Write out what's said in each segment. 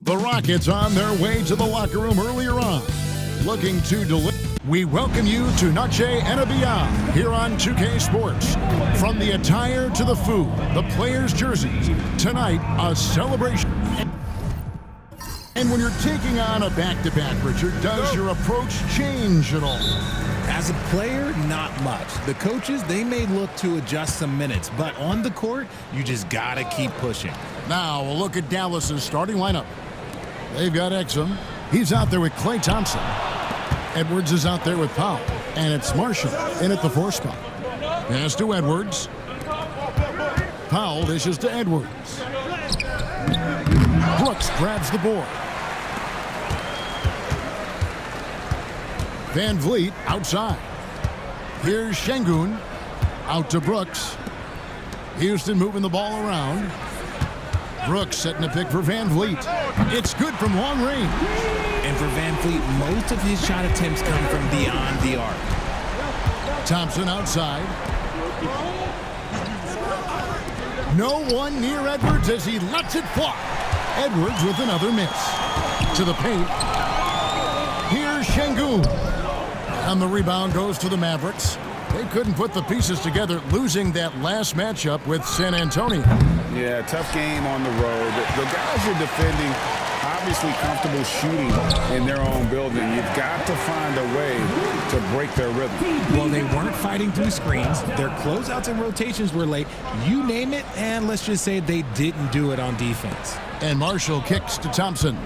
The Rockets on their way to the locker room earlier on, looking to deliver. We welcome you to Noche and Beyond here on 2K Sports. From the attire to the food, the players' jerseys, tonight a celebration. And when you're taking on a back-to-back, Richard, does your approach change at all? As a player, not much. The coaches, they may look to adjust some minutes, but on the court, you just gotta keep pushing. Now, we'll look at Dallas's starting lineup. They've got Exum. He's out there with Klay Thompson. Edwards is out there with Powell. And it's Marshall in at the 4 spot. Pass to Edwards. Powell dishes to Edwards. Brooks grabs the board. Van Vliet outside. Here's Şengün. Out to Brooks. Houston moving the ball around. Brooks setting a pick for Van Vliet. It's good from long range. And for Van Vliet, most of his shot attempts come from beyond the arc. Thompson outside. No one near Edwards as he lets it fly. Edwards with another miss. To the paint. Here's Şengün. And the rebound goes to the Mavericks. They couldn't put the pieces together, losing that last matchup with San Antonio. Yeah, tough game on the road. The guys are defending, obviously comfortable shooting in their own building. You've got to find a way to break their rhythm. Well, they weren't fighting through screens. Their closeouts and rotations were late. You name it, and let's just say they didn't do it on defense. And Marshall kicks to Thompson.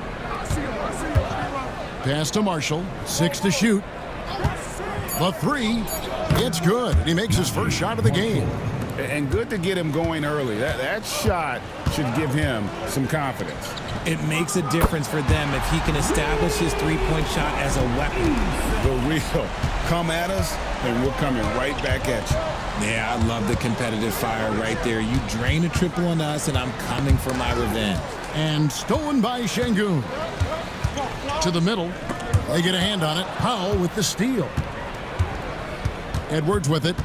Pass to Marshall. 6 to shoot. The 3. It's good. He makes his first shot of the game. And good to get him going early. That shot should give him some confidence. It makes a difference for them if he can establish his three-point shot as a weapon. The real come at us, and we're coming right back at you. Yeah, I love the competitive fire right there. You drain a triple on us, and I'm coming for my revenge. And stolen by Şengün. To the middle. They get a hand on it. Powell with the steal. Edwards with it.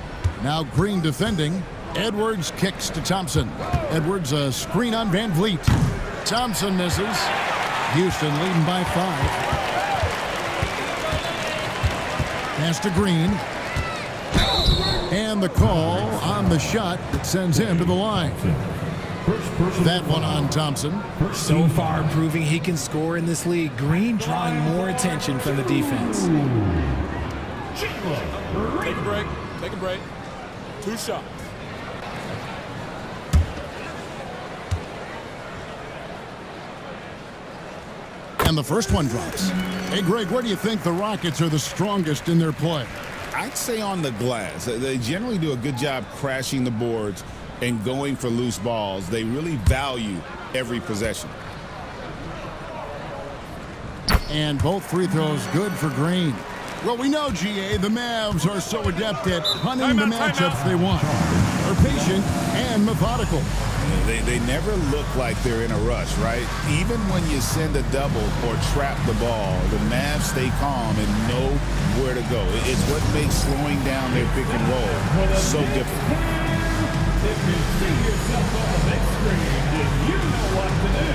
Now Green defending. Edwards kicks to Thompson. Edwards a screen on Van Vliet. Thompson misses. Houston leading by 5. Pass to Green. And the call on the shot that sends him to the line. That one on Thompson. So far proving he can score in this league. Green drawing more attention from the defense. Take a break. Take a break. 2 shots. And the first one drops. Hey, Greg, where do you think the Rockets are the strongest in their play? I'd say on the glass. They generally do a good job crashing the boards and going for loose balls. They really value every possession. And both free throws good for Green. Well, we know, GA, the Mavs are so adept at hunting the matchups they want. They're patient and methodical. They never look like they're in a rush, right? Even when you send a double or trap the ball, the Mavs stay calm and know where to go. It's what makes slowing down their pick and roll so difficult. If you see yourself on the big screen, then you know what to do.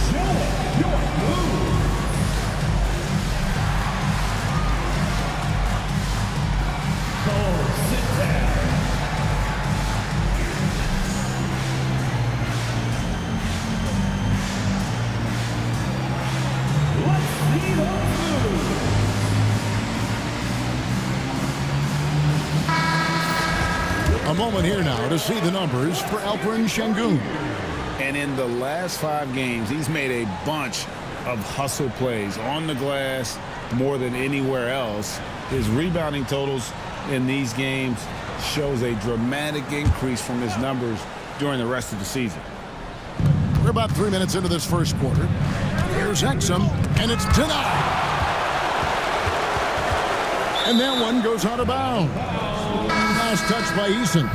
Show us your move. Oh, sit down. Let's see the move. A moment here now to see the numbers for Alperen Şengün. And in the last 5 games, he's made a bunch of hustle plays on the glass more than anywhere else. His rebounding totals in these games shows a dramatic increase from his numbers during the rest of the season. We're about 3 minutes into this first quarter. Here's Exum, and it's denied. And that one goes out of bounds. Last touch by Eason.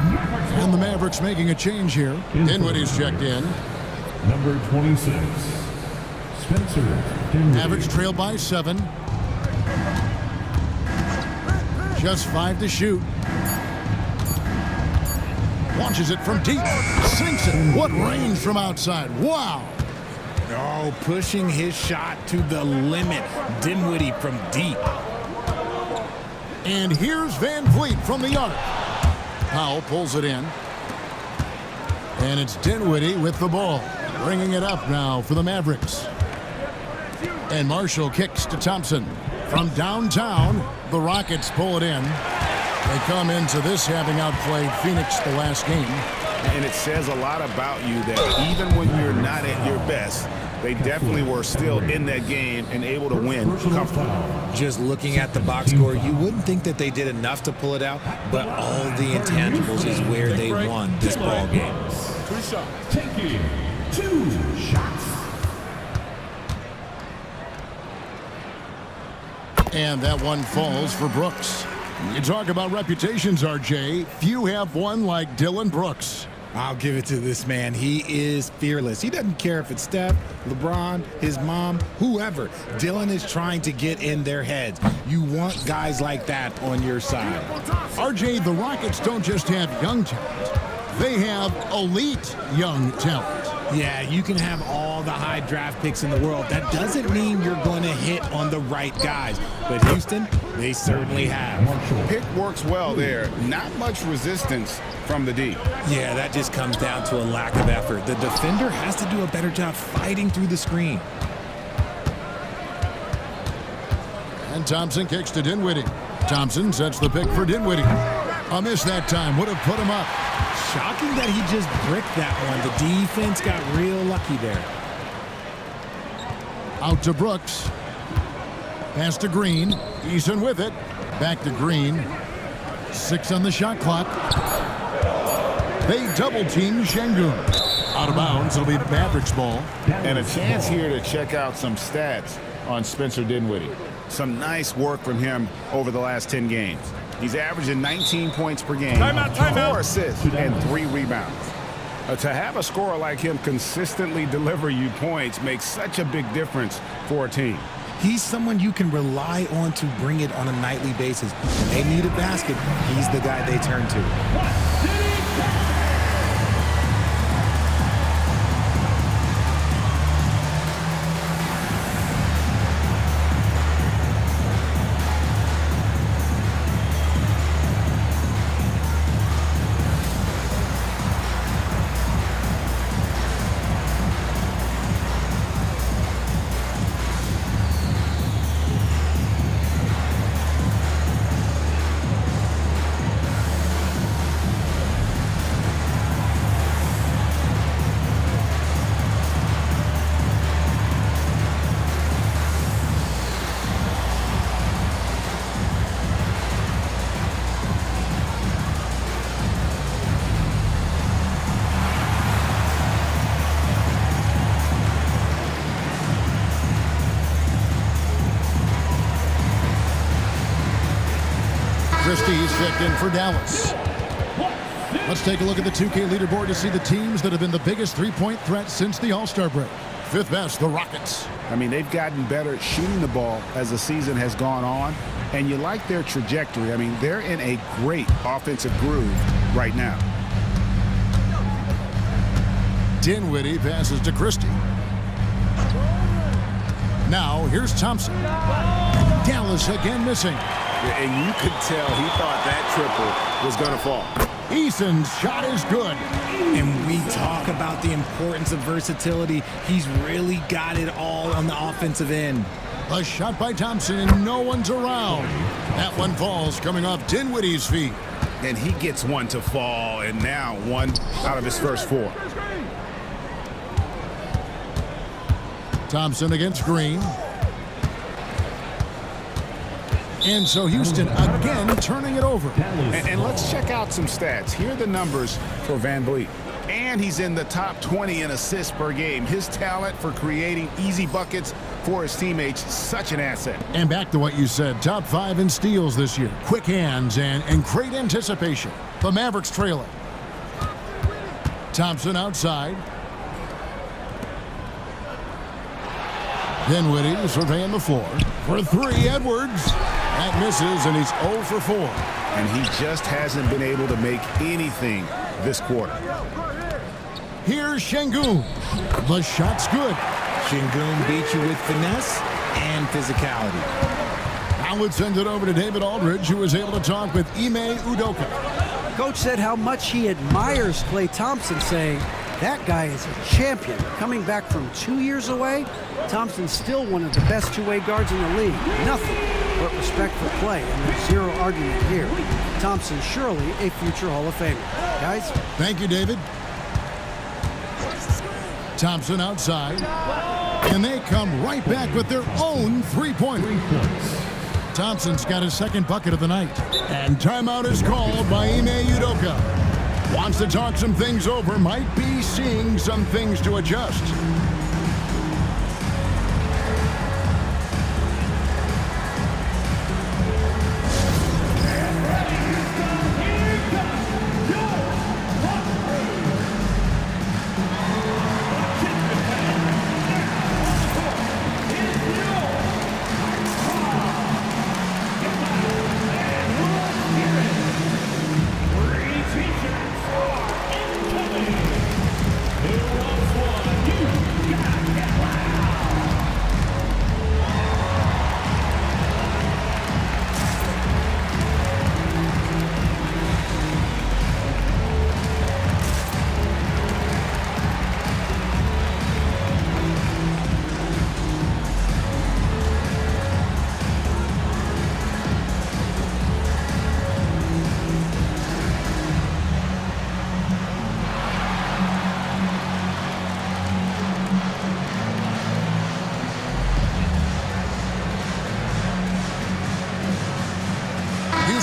And the Mavericks making a change here. Dinwiddie's checked in. Number 26, Spencer Dinwiddie. Mavericks trail by 7. Just 5 to shoot. Launches it from deep. Sinks it. What range from outside. Wow. Oh, pushing his shot to the limit. Dinwiddie from deep. And here's Van Vliet from the arc. Powell pulls it in. And it's Dinwiddie with the ball. Bringing it up now for the Mavericks. And Marshall kicks to Thompson. From downtown, the Rockets pull it in. They come into this having outplayed Phoenix the last game. And it says a lot about you that even when you're not at your best, they definitely were still in that game and able to win comfortably. Just looking at the box score, you wouldn't think that they did enough to pull it out, but all the intangibles is where they won this ball game. 2 shots. Taking 2 shots. And that one falls for Brooks. You talk about reputations, RJ. Few have one like Dylan Brooks. I'll give it to this man. He is fearless. He doesn't care if it's Steph, LeBron, his mom, whoever. Dylan is trying to get in their heads. You want guys like that on your side. RJ, the Rockets don't just have young talent. They have elite young talent. Yeah, you can have all the high draft picks in the world. That doesn't mean you're going to hit on the right guys. But Houston, they certainly have. Pick works well there. Not much resistance from the D. Yeah, that just comes down to a lack of effort. The defender has to do a better job fighting through the screen. And Thompson kicks to Dinwiddie. Thompson sets the pick for Dinwiddie. A miss that time. Would have put him up. Shocking that he just bricked that one. The defense got real lucky there. Out to Brooks. Pass to Green. Eason with it. Back to Green. 6 on the shot clock. They double team Şengün. Out of bounds. It'll be Mavericks ball. And a chance here to check out some stats on Spencer Dinwiddie. Some nice work from him over the last 10 games. He's averaging 19 points per game, 4 assists, and 3 rebounds. To have a scorer like him consistently deliver you points makes such a big difference for a team. He's someone you can rely on to bring it on a nightly basis. When they need a basket, he's the guy they turn to. Christie's checked in for Dallas. Let's take a look at the 2K leaderboard to see the teams that have been the biggest three-point threat since the All-Star break. 5th best, the Rockets. I mean, they've gotten better at shooting the ball as the season has gone on, and you like their trajectory. I mean, they're in a great offensive groove right now. Dinwiddie passes to Christie. Now, here's Thompson. Dallas again missing. And you could tell he thought that triple was going to fall. Eason's shot is good. And we talk about the importance of versatility. He's really got it all on the offensive end. A shot by Thompson, and no one's around. That one falls coming off Dinwiddie's feet. And he gets one to fall, and now 1 out of his first 4. Thompson against Green. And so Houston again turning it over. And let's check out some stats. Here are the numbers for Van Vliet. And he's in the top 20 in assists per game. His talent for creating easy buckets for his teammates, such an asset. And back to what you said, top 5 in steals this year. Quick hands and great anticipation. The Mavericks trailing. Thompson outside. Dinwiddie surveying the floor. For 3, Edwards. That misses, and he's 0 for 4. And he just hasn't been able to make anything this quarter. Here's Şengün. The shot's good. Şengün beat you with finesse and physicality. Now let's send it over to David Aldridge, who was able to talk with Ime Udoka. Coach said how much he admires Klay Thompson, saying, that guy is a champion. Coming back from 2 years away, Thompson's still one of the best two-way guards in the league. Nothing but respect for Klay, and there's zero argument here. Thompson surely a future Hall of Famer. Guys? Thank you, David. Thompson outside. And they come right back with their own three-pointer. Thompson's got his second bucket of the night. And timeout is called by Ime Udoka. Wants to talk some things over, might be seeing some things to adjust.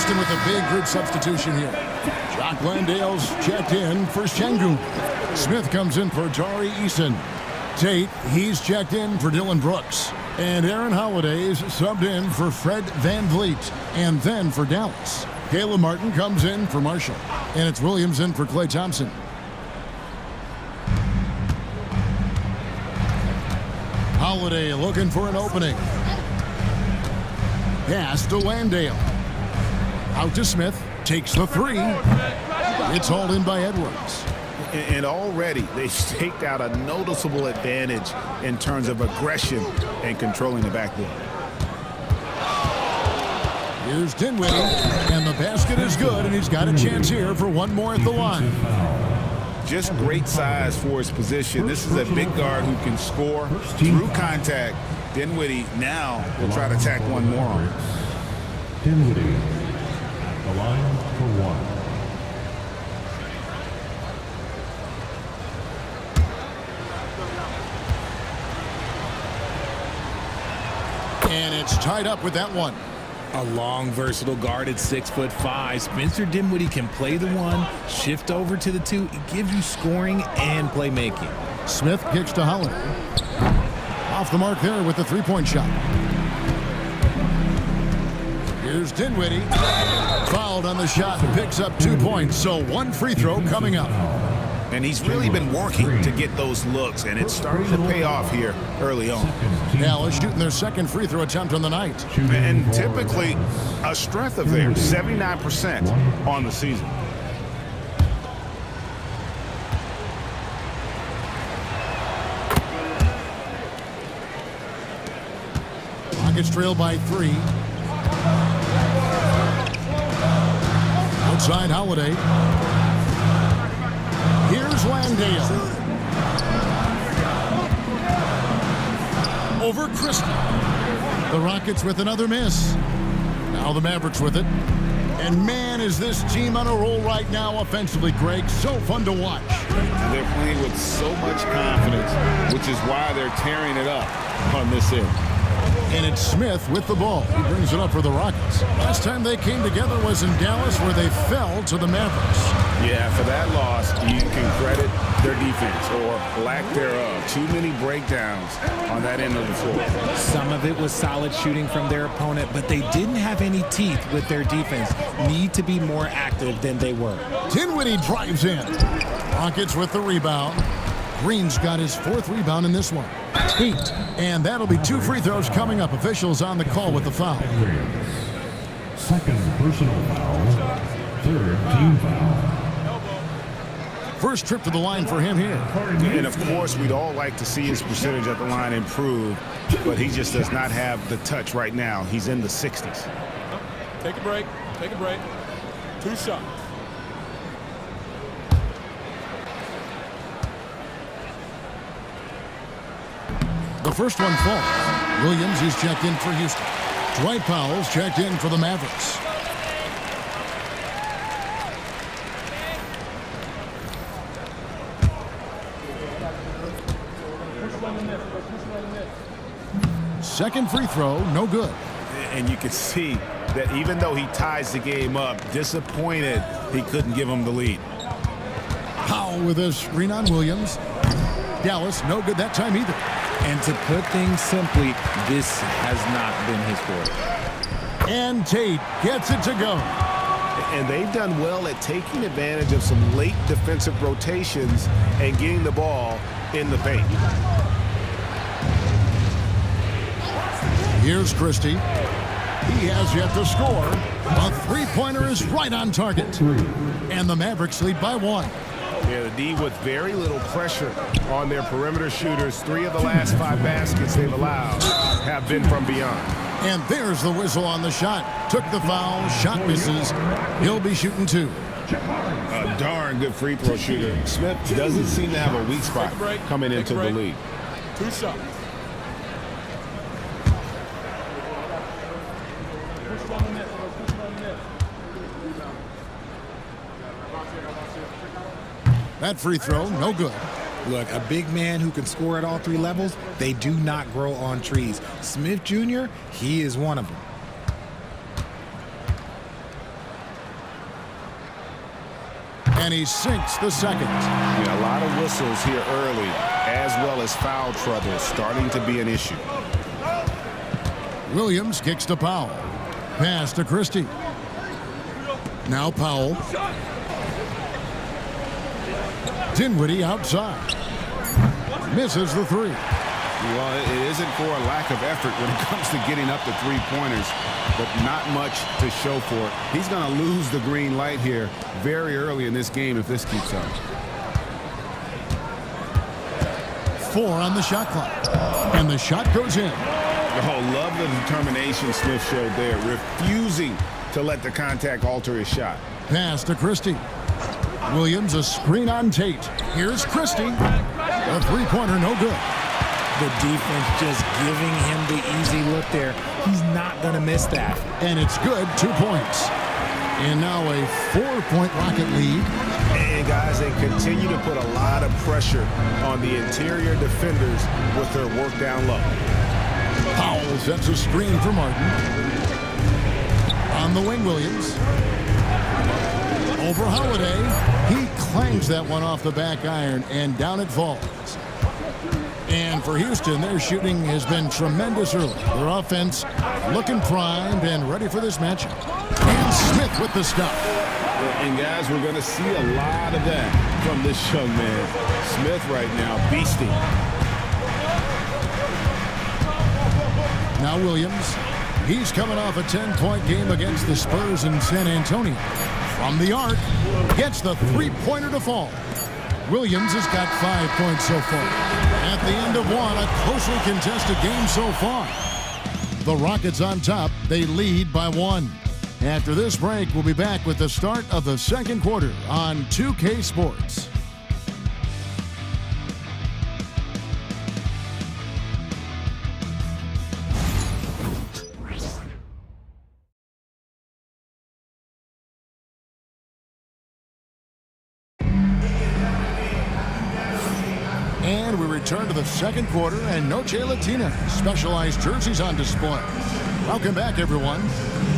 With a big group substitution here. Jock Landale's checked in for Şengün. Smith comes in for Tari Eason. Tate, he's checked in for Dylan Brooks. And Aaron Holiday's subbed in for Fred VanVleet. And then for Dallas, Caleb Martin comes in for Marshall. And it's Williams in for Klay Thompson. Holiday looking for an opening. Pass to Landale. Out to Smith, takes the three. It's hauled in by Edwards. And already they've staked out a noticeable advantage in terms of aggression and controlling the backboard. Here's Dinwiddie, and the basket is good, and he's got a chance here for one more at the line. Just great size for his position. This is a big guard who can score through contact. Dinwiddie now will try to tack one more on. Dinwiddie. The line for one. And it's tied up with that one. A long, versatile guard at 6'5". Spencer Dinwiddie can play the one, shift over to the two, give you scoring and playmaking. Smith kicks to Holiday. Off the mark there with the three-point shot. Here's Dinwiddie. Fouled on the shot, picks up 2 points, so one free throw coming up. And he's really been working to get those looks, and it's starting to pay off here early on. Dallas shooting their second free throw attempt on the night. And typically a strength of theirs, 79% on the season. Rockets trail by 3. Outside Holiday. Here's Landale. Over Christie. The Rockets with another miss. Now the Mavericks with it. And man, is this team on a roll right now offensively, Greg. So fun to watch. And they're playing with so much confidence, which is why they're tearing it up on this end. And it's Smith with the ball. He brings it up for the Rockets. Last time they came together was in Dallas, where they fell to the Mavericks. Yeah, for that loss, you can credit their defense or lack thereof. Too many breakdowns on that end of the floor. Some of it was solid shooting from their opponent, but they didn't have any teeth with their defense. Need to be more active than they were. Dinwiddie drives in. Rockets with the rebound. Green's got his 4th rebound in this one. 8. And that'll be 2 free throws coming up. Officials on the call with the foul. Second personal foul. Third team foul. First trip to the line for him here. And, of course, we'd all like to see his percentage at the line improve, but he just does not have the touch right now. He's in the 60s. Take a break. Take a break. 2 shots. The first one falls. Williams is checked in for Houston. Dwight Powell's checked in for the Mavericks. Second free throw, no good. And you can see that even though he ties the game up, disappointed he couldn't give him the lead. Powell with a screen on Williams. Dallas, no good that time either. And to put things simply, this has not been his forte. And Tate gets it to go. And they've done well at taking advantage of some late defensive rotations and getting the ball in the paint. Here's Christie. He has yet to score. A three-pointer is right on target. And the Mavericks lead by 1. Yeah, the D with very little pressure on their perimeter shooters. 3 of the last 5 baskets they've allowed have been from beyond. And there's the whistle on the shot. Took the foul. Shot misses. He'll be shooting 2. A darn good free throw shooter. Smith doesn't seem to have a weak spot coming into the league. 2 shots. That free throw, no good. Look, a big man who can score at all 3 levels, they do not grow on trees. Smith Jr., he is one of them. And he sinks the second. Yeah, a lot of whistles here early, as well as foul trouble starting to be an issue. Williams kicks to Powell. Pass to Christie. Now Powell. Dinwiddie outside. Misses the 3. Well, it isn't for a lack of effort when it comes to getting up to 3-pointers, but not much to show for it. He's going to lose the green light here very early in this game if this keeps up. 4 on the shot clock. And the shot goes in. Oh, love the determination Smith showed there, refusing to let the contact alter his shot. Pass to Christie. Williams, a screen on Tate. Here's Christie. A three-pointer, no good. The defense just giving him the easy look there. He's not going to miss that. And it's good, 2 points. And now a 4-point Rocket lead. And guys, they continue to put a lot of pressure on the interior defenders with their work down low. Powell sets a screen for Martin. On the wing, Williams. Over Holiday. He clangs that one off the back iron, and down it falls. And for Houston, their shooting has been tremendous early. Their offense looking primed and ready for this matchup. And Smith with the stop. And guys, we're going to see a lot of that from this young man. Smith right now beasting. Now Williams. He's coming off a 10-point game against the Spurs in San Antonio. From the arc, gets the three-pointer to fall. Williams has got 5 points so far. At the end of one, a closely contested game so far. The Rockets on top. They lead by 1. After this break, we'll be back with the start of the second quarter on 2K Sports. And we return to the second quarter, and Noche Latina specialized jerseys on display. Welcome back, everyone.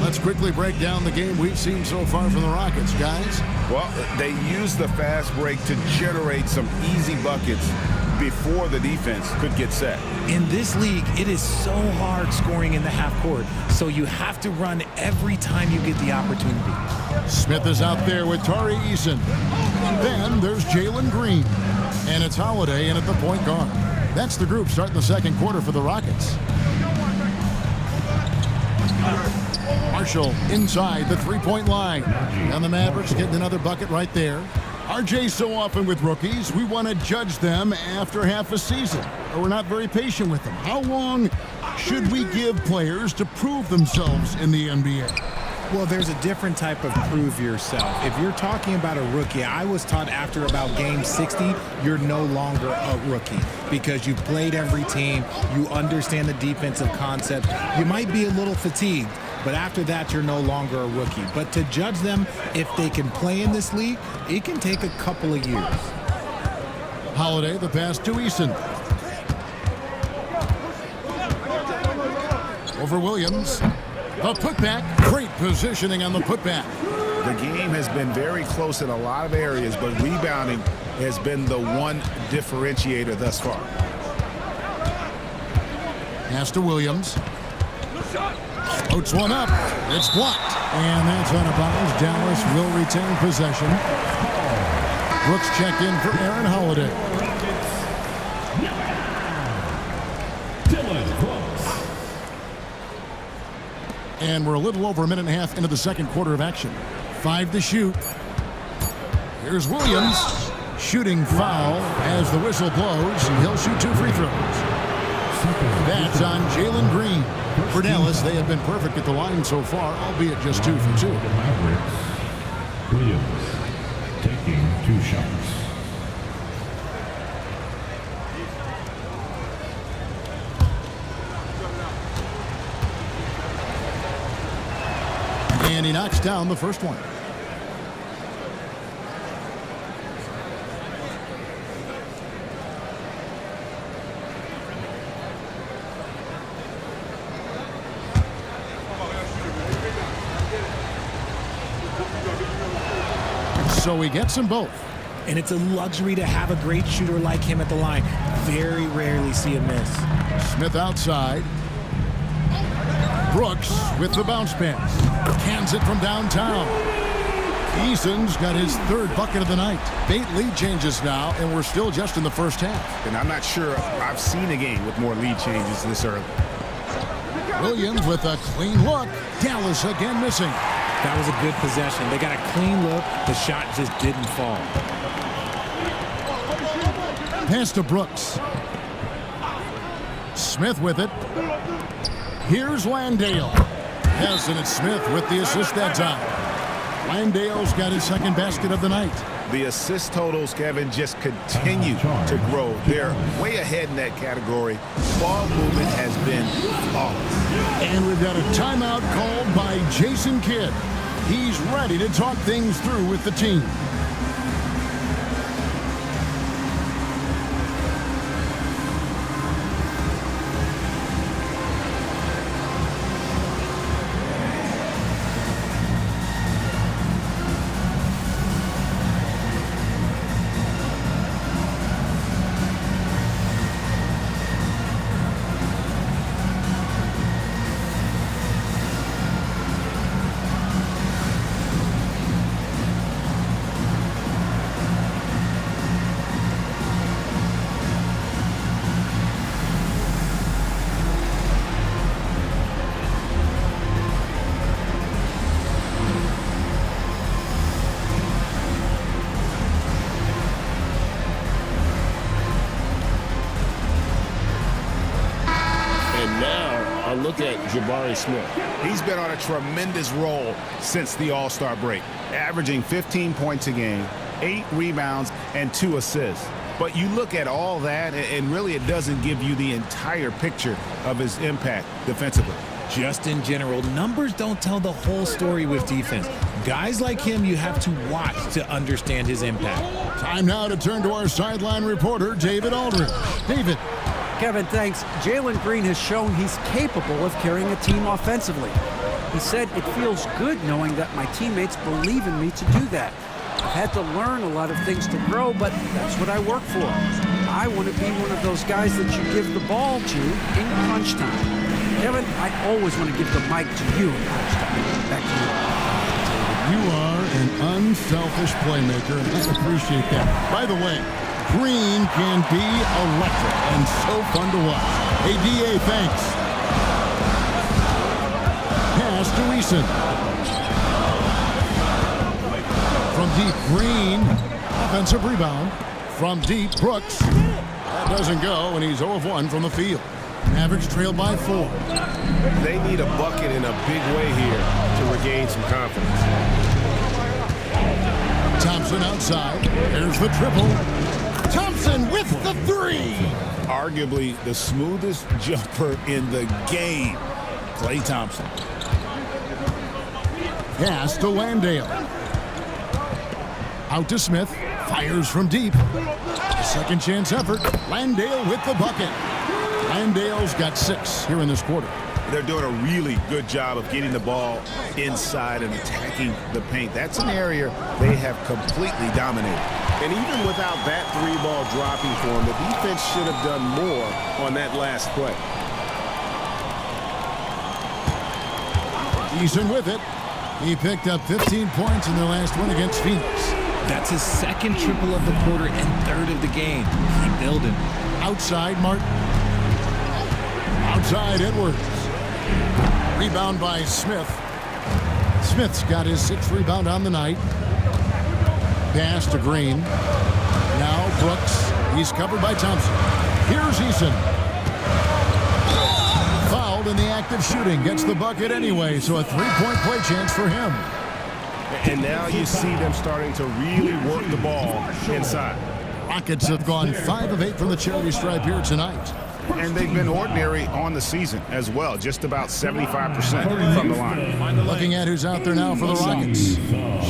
Let's quickly break down the game we've seen so far from the Rockets, guys. Well, they used the fast break to generate some easy buckets before the defense could get set. In this league, it is so hard scoring in the half court, so you have to run every time you get the opportunity. Smith is out there with Tari Eason. Then there's Jalen Green. And it's Holiday in at the point guard. That's the group starting the second quarter for the Rockets. Marshall inside the three-point line. And the Mavericks getting another bucket right there. RJ, so often with rookies, we want to judge them after half a season, or we're not very patient with them. How long should we give players to prove themselves in the NBA? Well, there's a different type of prove yourself. If you're talking about a rookie, I was taught after about game 60, you're no longer a rookie because you've played every team, you understand the defensive concept. You might be a little fatigued, but after that, you're no longer a rookie. But to judge them if they can play in this league, it can take a couple of years. Holiday, the pass to Eason. Over Williams. The putback. Great positioning on the putback. The game has been very close in a lot of areas, but rebounding has been the one differentiator thus far. Pass to Williams. Floats one up. It's blocked. And that's out of bounds. Dallas will retain possession. Brooks checked in for Aaron Holiday. And we're a little over a minute and a half into the second quarter of action. 5 to shoot. Here's Williams. Shooting foul as the whistle blows, and he'll shoot 2 free throws. That's on Jalen Green. For Dallas, they have been perfect at the line so far, albeit just 2 for 2. Williams taking 2 shots. And he knocks down the first one. So he gets them both. And it's a luxury to have a great shooter like him at the line. Very rarely see a miss. Smith outside. Brooks with the bounce pass. Cans it from downtown. Eason's got his 3rd bucket of the night. 8 lead changes now, and we're still just in the first half. And I'm not sure I've seen a game with more lead changes this early. Williams with a clean look. Dallas again missing. That was a good possession. They got a clean look. The shot just didn't fall. Pass to Brooks. Smith with it. Here's Landale. Yes, and it's Smith with the assist that time. Landale's got his 2nd basket of the night. The assist totals, Kevin, just continue to grow. They're way ahead in that category. Ball movement has been flawless. And we've got a timeout called by Jason Kidd. He's ready to talk things through with the team. A look at Jabari Smith. He's been on a tremendous roll since the All-Star break, averaging 15 points a game, 8 rebounds, and 2 assists. But you look at all that, and really it doesn't give you the entire picture of his impact defensively. Just in general, numbers don't tell the whole story with defense. Guys like him, you have to watch to understand his impact. Time now to turn to our sideline reporter, David Aldridge. David. Kevin, thanks. Jalen Green has shown he's capable of carrying a team offensively. He said, "It feels good knowing that my teammates believe in me to do that. I've had to learn a lot of things to grow, but that's what I work for. I want to be one of those guys that you give the ball to in crunch time." Kevin, I always want to give the mic to you in crunch time. Back to you. You are an unselfish playmaker, and I appreciate that. By the way, Green can be electric and so fun to watch. Hey, DA, thanks. Pass to Eason. From deep, Green Offensive rebound from deep. Brooks. That doesn't go, and he's 0 of 1 from the field. Mavericks trail by 4. They need a bucket in a big way here to regain some confidence. Thompson outside. There's the triple. Thompson with the 3. Arguably the smoothest jumper in the game. Klay Thompson. Pass to Landale. Out to Smith. Fires from deep. A second chance effort. Landale with the bucket. Landale's got 6 here in this quarter. They're doing a really good job of getting the ball inside and attacking the paint. That's an area they have completely dominated. And even without that 3-ball dropping for him, the defense should have done more on that last play. Eason with it. He picked up 15 points in their last win against Phoenix. That's his second triple of the quarter and third of the game. Keep building. Outside Martin. Outside Edwards. Rebound by Smith. Smith's got his 6th rebound on the night. Pass to Green. Now Brooks. He's covered by Thompson. Here's Eason. Fouled in the act of shooting. Gets the bucket anyway, so a 3-point play chance for him. And now you see them starting to really work the ball inside. Rockets have gone 5 of 8 from the charity stripe here tonight. And they've been ordinary on the season as well, just about 75% from the line. Looking at who's out there now for the Rockets.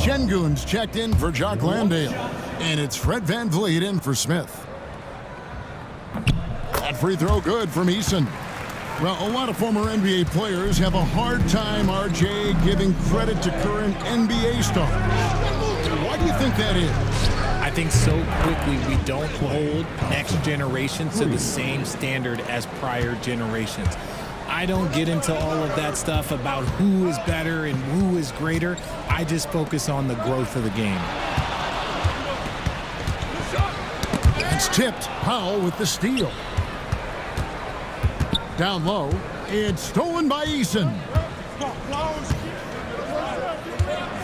Şengün's checked in for Jock Landale. And it's Fred VanVleet in for Smith. That free throw good from Eason. Well, a lot of former NBA players have a hard time, RJ, giving credit to current NBA stars. Why do you think that is? I think so quickly we don't hold next generations to the same standard as prior generations. I don't get into all of that stuff about who is better and who is greater. I just focus on the growth of the game. It's tipped. Powell with the steal. Down low. It's stolen by Eason.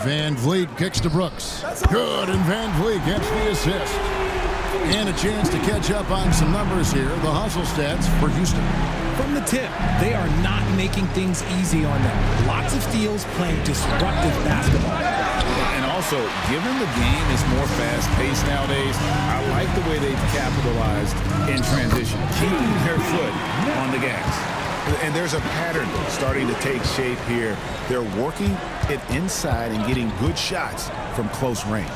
VanVleet kicks to Brooks. Good, and VanVleet gets the assist. And a chance to catch up on some numbers here. The hustle stats for Houston. From the tip, they are not making things easy on them. Lots of steals, playing disruptive basketball. And also, given the game is more fast-paced nowadays, I like the way they've capitalized in transition, keeping their foot on the gas. And there's a pattern starting to take shape here. They're working it inside and getting good shots from close range.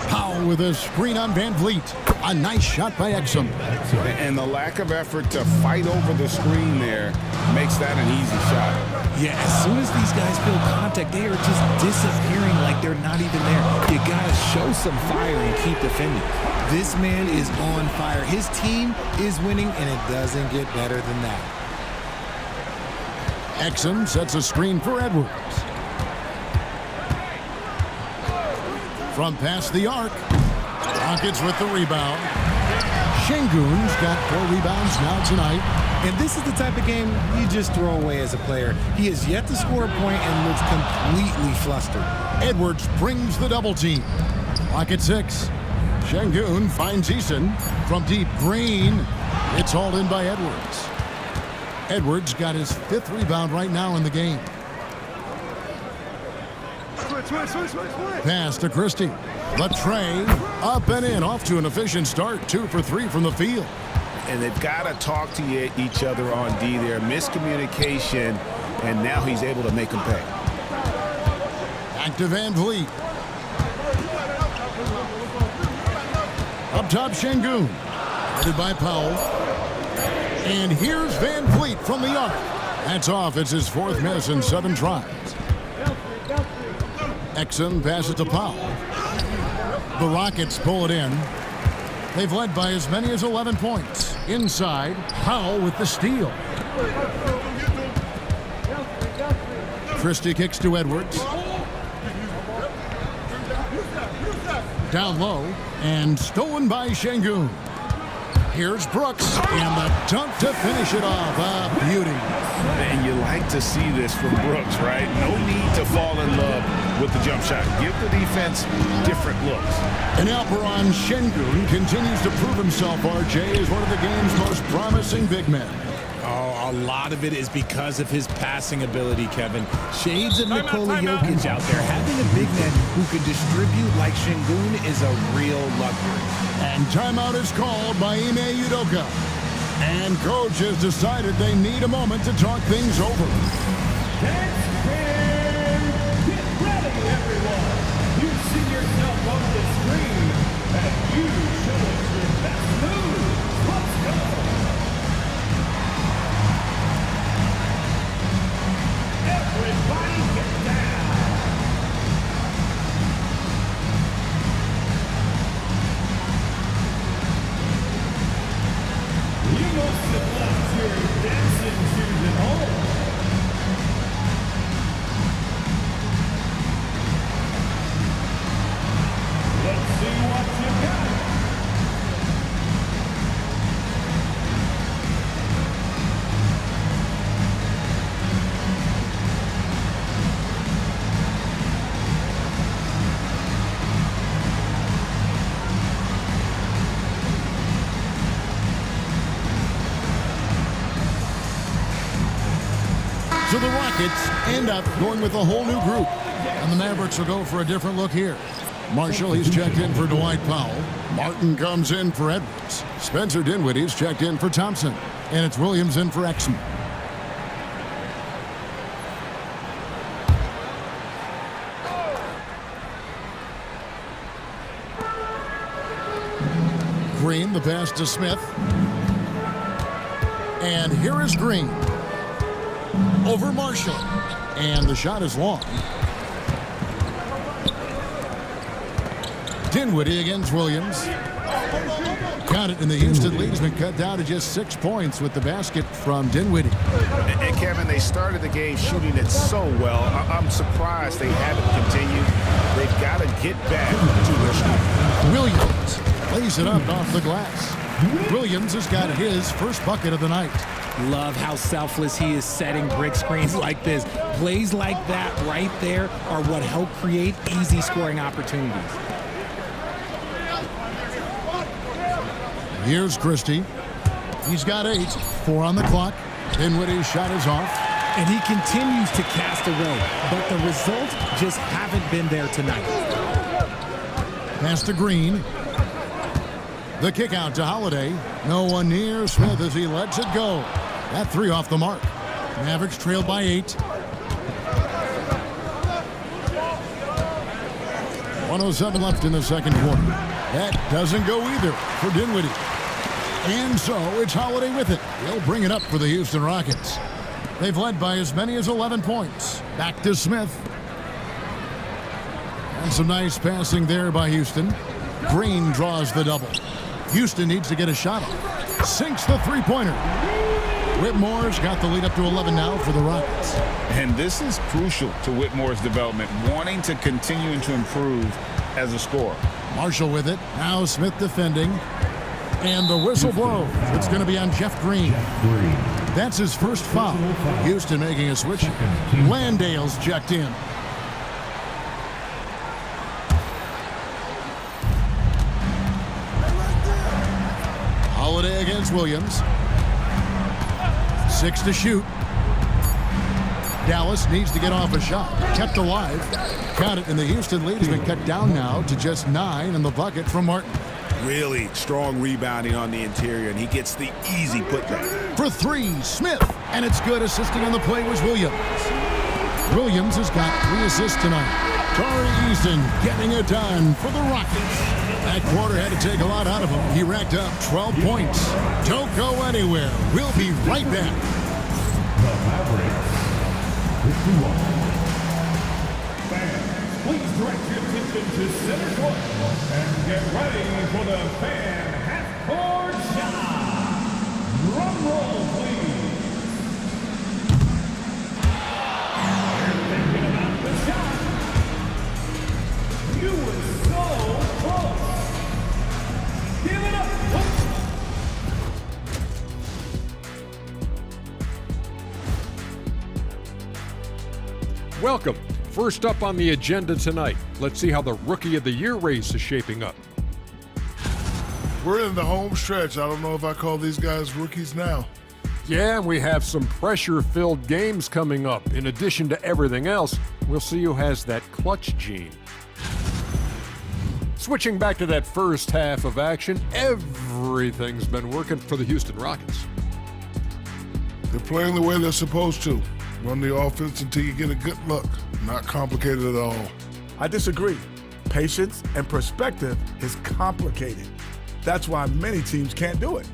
Powell with a screen on VanVleet. A nice shot by Exum. And the lack of effort to fight over the screen there makes that an easy shot. Yeah, as soon as these guys feel contact, they are just disappearing like they're not even there. You got to show some fire and keep defending. This man is on fire. His team is winning, and it doesn't get better than that. Exum sets a screen for Edwards. From past the arc. Rockets with the rebound. Şengün's got 4 rebounds now tonight. And this is the type of game you just throw away as a player. He has yet to score a point and looks completely flustered. Edwards brings the double team. Pocket 6. Şengün finds Eason from deep. Green. It's hauled in by Edwards. Edwards got his 5th rebound right now in the game. Pass to Christie. The tray up and in, off to an efficient start. 2 for 3 from the field. And they've got to talk to each other on D there. Miscommunication, and now he's able to make them pay. Back to VanVleet. Up top, Şengün. Headed by Powell. And here's VanVleet from the arc. That's off. It's his 4th miss in 7 tries. Exum passes to Powell. The Rockets pull it in. They've led by as many as 11 points. Inside, Powell with the steal. Christie kicks to Edwards. Down low, and stolen by Şengün. Here's Brooks, and the dunk to finish it off. A beauty. And you like to see this from Brooks, right? No need to fall in love with the jump shot. Give the defense different looks. And Alperon Şengün continues to prove himself, RJ, as one of the game's most promising big men. Oh, a lot of it is because of his passing ability, Kevin. Shades of Nikola Jokic out there. Having a big man who can distribute like Şengün is a real luxury. And timeout is called by Ime Udoka. And coach has decided they need a moment to talk things over. Get ready, everyone. You see yourself on the screen, and you show us your best move. Let's go. Everybody get down. You must have left your dancing shoes at home. Let's see what you got. So the Rockets end up going with a whole new group. And the Mavericks will go for a different look here. Marshall, he's checked in for Dwight Powell. Martin comes in for Edwards. Spencer Dinwiddie's checked in for Thompson. And it's Williams in for Exum. Green, the pass to Smith. And here is Green. Over Marshall. And the shot is long. Dinwiddie against Williams. Got it, and the Houston lead has been cut down to just 6 points with the basket from Dinwiddie. And Kevin, they started the game shooting it so well. I'm surprised they haven't continued. They've got to get back to their shot. Williams lays it up off the glass. Williams has got his first bucket of the night. Love how selfless he is setting brick screens like this. Plays like that right there are what help create easy scoring opportunities. Here's Christie. He's got 8. 4 on the clock. Dinwiddie's shot is off. And he continues to cast away, but the results just haven't been there tonight. Pass to Green. The kick out to Holiday. No one near Smith as he lets it go. That 3 off the mark. Mavericks trailed by 8. 1:07 left in the second quarter. That doesn't go either for Dinwiddie. And so it's Holiday with it. He'll bring it up for the Houston Rockets. They've led by as many as 11 points. Back to Smith. And some nice passing there by Houston. Green draws the double. Houston needs to get a shot off. Sinks the three-pointer. Whitmore's got the lead up to 11 now for the Rockets. And this is crucial to Whitmore's development, wanting to continue to improve as a scorer. Marshall with it. Now Smith defending. And the whistle blows. It's going to be on Jeff Green. That's his first foul. Houston making a switch. Landale's checked in. Holiday against Williams. 6 to shoot. Dallas needs to get off a shot. Kept alive. Got it, and the Houston lead has been cut down now to just 9 in the bucket from Martin. Really strong rebounding on the interior, and he gets the easy putback. For 3, Smith. And it's good. Assisting on the play was Williams. Williams has got 3 assists tonight. Tari Eason getting it done for the Rockets. That quarter had to take a lot out of him. He racked up 12 points. Don't go anywhere. We'll be right back. The Mavericks, 51. Fans, please direct your attention to center court and get ready for the fan half-court shot. Drum roll, please. You're thinking about the shot. You were so close. Give it up. Welcome First up on the agenda tonight, let's see how the Rookie of the Year race is shaping up. We're in the home stretch. I don't know if I call these guys rookies now. Yeah, and we have some pressure-filled games coming up. In addition to everything else, we'll see who has that clutch gene. Switching back to that first half of action, everything's been working for the Houston Rockets. They're playing the way they're supposed to. Run the offense until you get a good look. Not complicated at all. I disagree. Patience and perspective is complicated. That's why many teams can't do it.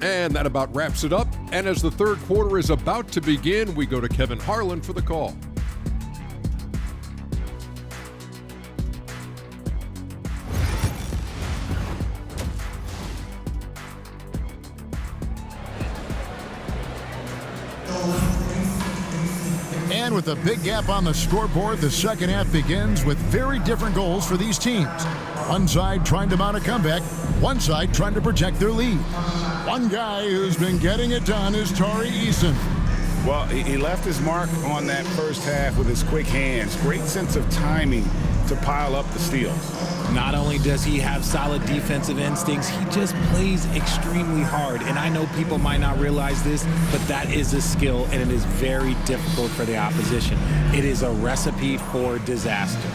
And that about wraps it up. And as the third quarter is about to begin, we go to Kevin Harlan for the call. And with a big gap on the scoreboard, the second half begins with very different goals for these teams. One side trying to mount a comeback, one side trying to protect their lead. One guy who's been getting it done is Tari Eason. Well, he left his mark on that first half with his quick hands. Great sense of timing to pile up the steals. Not only does he have solid defensive instincts, he just plays extremely hard. And I know people might not realize this, but that is a skill, and it is very difficult for the opposition. It is a recipe for disaster.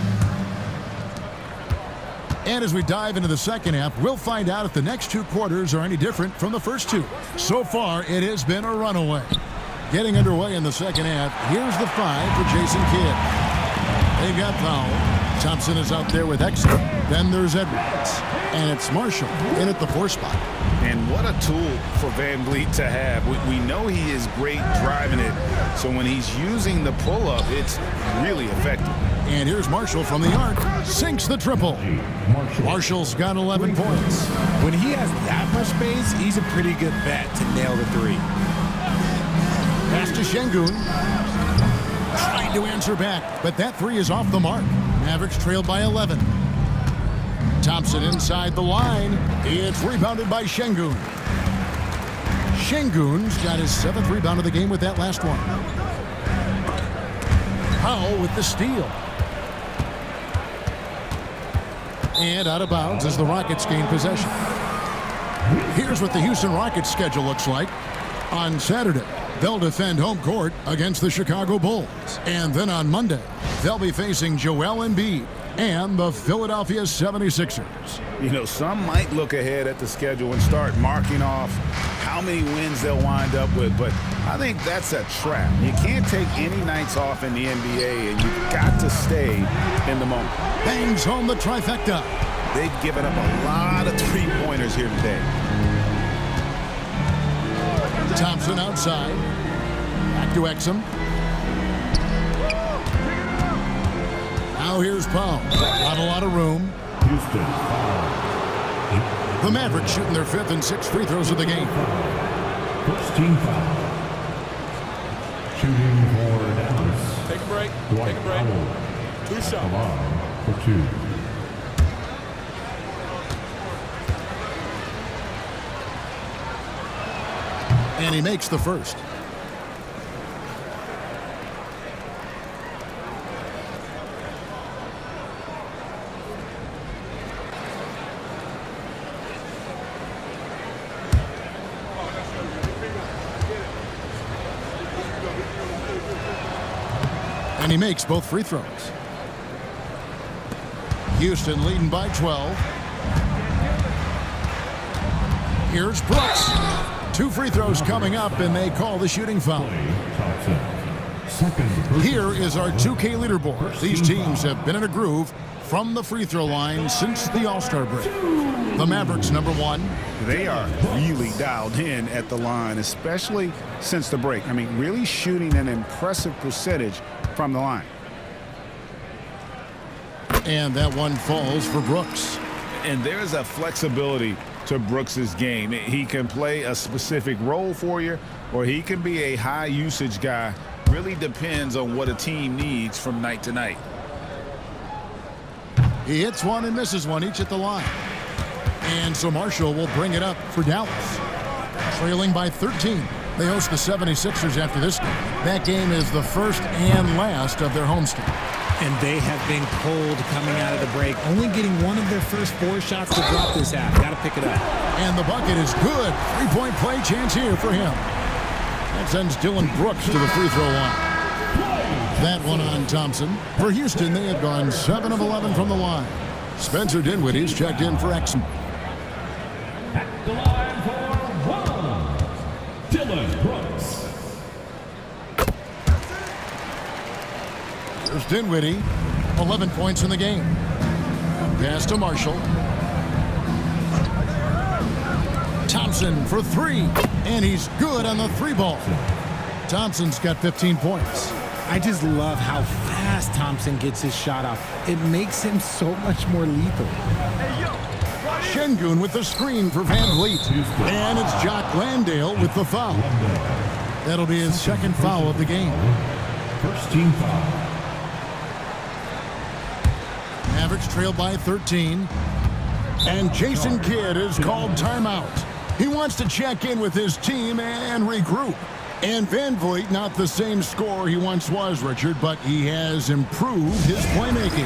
And as we dive into the second half, we'll find out if the next two quarters are any different from the first two. So far, it has been a runaway. Getting underway in the second half, here's the 5 for Jason Kidd. They've got Powell. Thompson is out there with Exton. Then there's Edwards. And it's Marshall in at the 4 spot. And what a tool for Van Vliet to have. We know he is great driving it, so when he's using the pull-up, it's really effective. And here's Marshall from the arc. Sinks the triple. Marshall's got 11 points. When he has that much space, he's a pretty good bet to nail the 3. Pass to Şengün. Trying to answer back, but that 3 is off the mark. Mavericks trailed by 11. Thompson inside the line. It's rebounded by Şengün. Şengün's got his 7th rebound of the game with that last one. Powell with the steal. And out of bounds as the Rockets gain possession. Here's what the Houston Rockets schedule looks like. On Saturday, they'll defend home court against the Chicago Bulls. And then on Monday, they'll be facing Joel Embiid and the Philadelphia 76ers. You know, some might look ahead at the schedule and start marking off how many wins they'll wind up with, but I think that's a trap. You can't take any nights off in the NBA, and you've got to stay in the moment. Bangs home the trifecta. They've given up a lot of three-pointers here today. Thompson outside. Back to Exum. Now here's Powell. Not a lot of room. Houston. The Mavericks shooting their 5th and 6th free throws of the game. First team foul. Shooting for Dallas. Take a break. Dwight Take a break. Powell. 2 shots. Lamar for 2. And he makes the first. And he makes both free throws. Houston leading by 12. Here's Brooks. 2 free throws coming up, and they call the shooting foul. Here is our 2K leaderboard. These teams have been in a groove from the free throw line since the All-Star break. The Mavericks, number 1. They are really dialed in at the line, especially since the break. I mean, really shooting an impressive percentage from the line. And that one falls for Brooks. And there's a flexibility to Brooks's game. He can play a specific role for you, or he can be a high usage guy. Really depends on what a team needs from night to night. He hits one and misses one, each at the line. And so Marshall will bring it up for Dallas. Trailing by 13. They host the 76ers after this game. That game is the first and last of their homestand. And they have been cold coming out of the break, only getting one of their first 4 shots to drop this half. Got to pick it up. And the bucket is good. 3-point play chance here for him. That sends Dylan Brooks to the free throw line. That one on Thompson. For Houston, they have gone 7 of 11 from the line. Spencer Dinwiddie's checked in for Exum. At the line for one, Dylan Brooks. There's Dinwiddie, 11 points in the game. Pass to Marshall. Thompson for 3, and he's good on the 3-ball. Thompson's got 15 points. I just love how fast Thompson gets his shot off. It makes him so much more lethal. Şengün with the screen for Van Vliet. And it's Jock Landale with the foul. That'll be his second foul of the game. First team foul. Mavericks trail by 13. And Jason Kidd is called timeout. He wants to check in with his team and regroup. And Van Vliet, not the same scorer he once was, Richard, but he has improved his playmaking.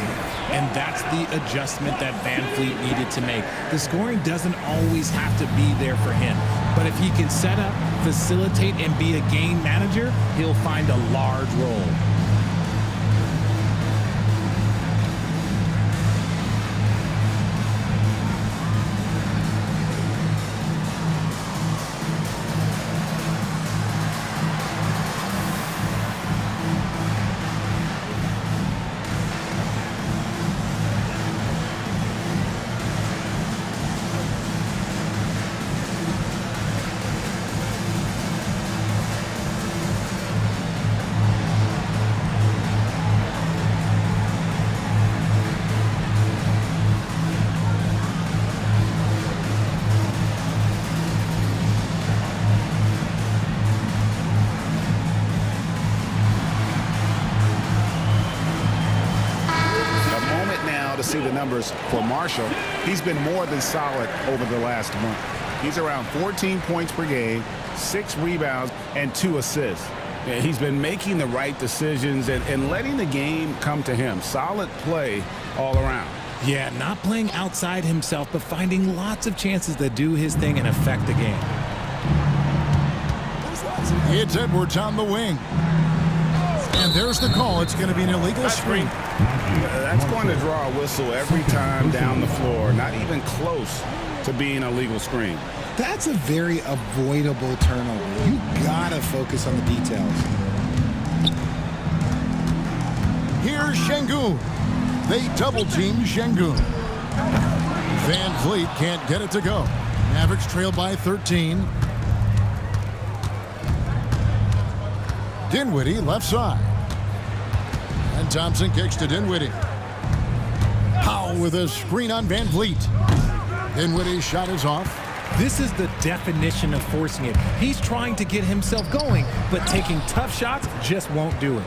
And that's the adjustment that Van Vliet needed to make. The scoring doesn't always have to be there for him. But if he can set up, facilitate, and be a game manager, he'll find a large role. See the numbers for Marshall. He's been more than solid over the last month. He's around 14 points per game, 6 rebounds, and 2 assists. Yeah, he's been making the right decisions and letting the game come to him. Solid play all around. Yeah, not playing outside himself, but finding lots of chances to do his thing and affect the game. It's Edwards on the wing. And there's the call. It's going to be an illegal screen. That's going to draw a whistle every time down the floor. Not even close to being a legal screen. That's a very avoidable turnover. You gotta focus on the details. Here's Şengün. They double-team Şengün. Van Vliet can't get it to go. Mavericks trail by 13. Dinwiddie left side. And Thompson kicks to Dinwiddie. Powell with a screen on Van Vliet. Dinwiddie's shot is off. This is the definition of forcing it. He's trying to get himself going, but taking tough shots just won't do it.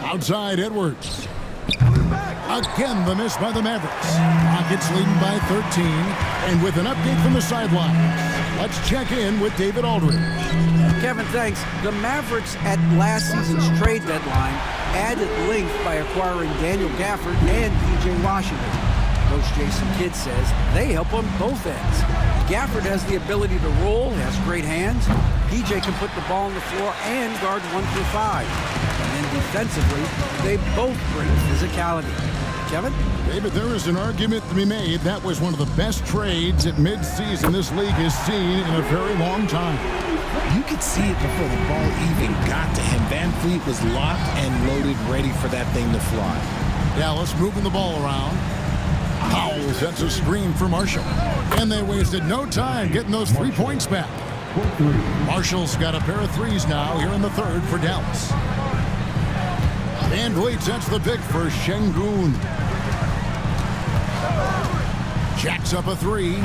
Outside Edwards. Again, the miss by the Mavericks. Rockets leading by 13. And with an update from the sideline, let's check in with David Aldridge. Kevin, thanks. The Mavericks at last season's trade deadline added length by acquiring Daniel Gafford and P.J. Washington. Coach Jason Kidd says they help on both ends. Gafford has the ability to roll, has great hands. P.J. can put the ball on the floor and guard 1 through 5. And then defensively, they both bring physicality. Kevin? David, there is an argument to be made. That was one of the best trades at midseason this league has seen in a very long time. You could see it before the ball even got to him. Van Vliet was locked and loaded, ready for that thing to fly. Dallas moving the ball around. Powell sets a screen for Marshall. And they wasted no time getting those 3 points back. Marshall's got a pair of threes now here in the third for Dallas. Van Vliet sets the pick for Şengün. Jacks up a 3.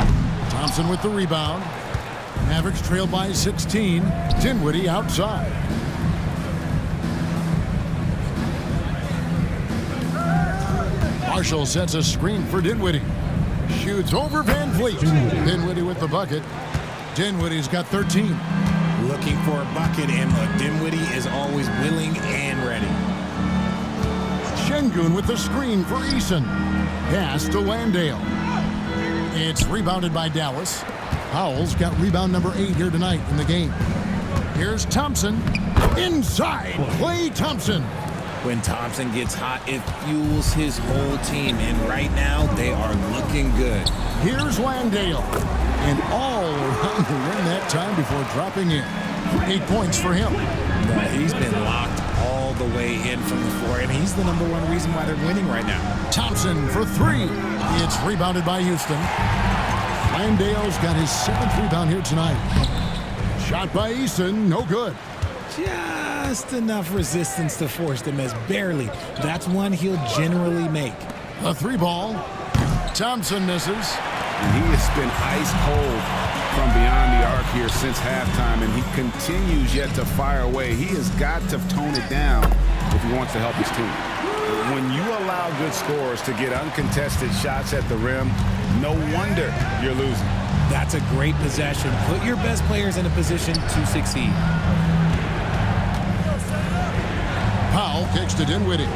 Thompson with the rebound. Mavericks trail by 16. Dinwiddie outside. Marshall sets a screen for Dinwiddie. Shoots over Van Vliet. Dinwiddie with the bucket. Dinwiddie's got 13. Looking for a bucket, and look, Dinwiddie is always willing and ready. Şengün with the screen for Eason. Pass to Landale. It's rebounded by Dallas. Powell's got rebound number 8 here tonight in the game. Here's Thompson. Inside, Klay Thompson. When Thompson gets hot, it fuels his whole team, and right now they are looking good. Here's Landale. And all around the rim that time before dropping in. 8 points for him. He's been locked all the way in from the floor, and he's the #1 reason why they're winning right now. Thompson for 3. It's rebounded by Houston. Landale's got his 7th rebound here tonight. Shot by Eason, no good. Just enough resistance to force them as barely. That's one he'll generally make. A 3 ball. Thompson misses. And he has been ice cold from beyond the arc here since halftime, and he continues yet to fire away. He has got to tone it down if he wants to help his team. When you allow good scorers to get uncontested shots at the rim, no wonder you're losing. That's a great possession. Put your best players in a position to succeed. Powell kicks to Dinwiddie.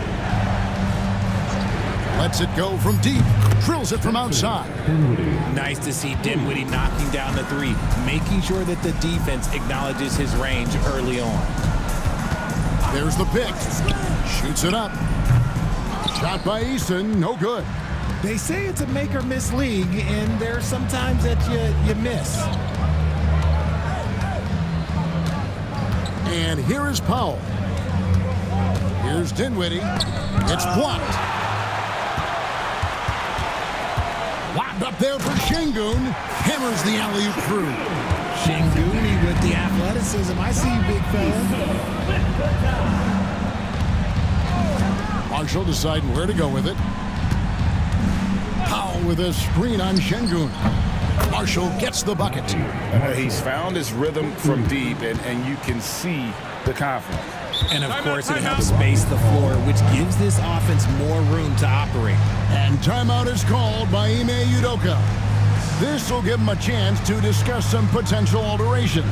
Lets it go from deep. Drills it from outside. Nice to see Dinwiddie knocking down the 3, making sure that the defense acknowledges his range early on. There's the pick. Shoots it up. Shot by Eason, no good. They say it's a make-or-miss league, and there's sometimes that you miss. And here is Powell. Here's Dinwiddie. It's blocked. Lobbed up there for Şengün. Hammers the alley-oop through. Şengün with the athleticism. I see you, big fella. Marshall deciding where to go with it. Powell with a screen on Şengün. Marshall gets the bucket. He's found his rhythm from deep, and you can see the confidence. And, of course, it helps space the floor, which gives this offense more room to operate. And timeout is called by Ime Udoka. This will give him a chance to discuss some potential alterations.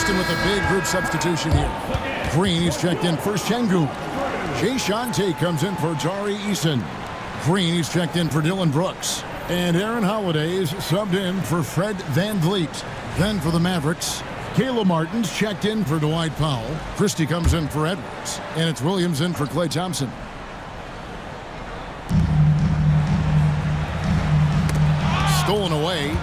With a big group substitution here. Green is checked in for Şengün. Jay comes in for Tari Eason. Green is checked in for Dylan Brooks. And Aaron Holiday is subbed in for Fred Van Vliet. Then for the Mavericks, Kayla Martin's checked in for Dwight Powell. Christie comes in for Edwards. And it's Williams in for Klay Thompson. Stolen away.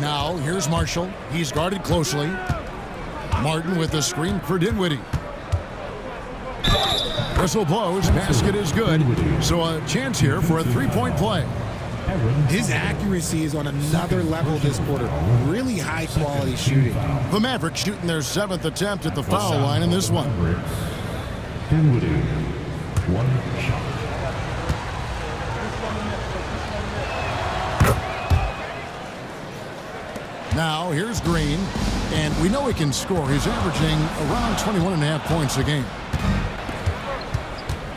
Now, here's Marshall. He's guarded closely. Martin with the screen for Dinwiddie. Whistle blows. Basket is good. So a chance here for a 3-point play. His accuracy is on another level this quarter. Really high-quality shooting. The Mavericks shooting their 7th attempt at the foul line in this one. Dinwiddie, 1 shot. Now, here's Green, and we know he can score. He's averaging around 21.5 points a game.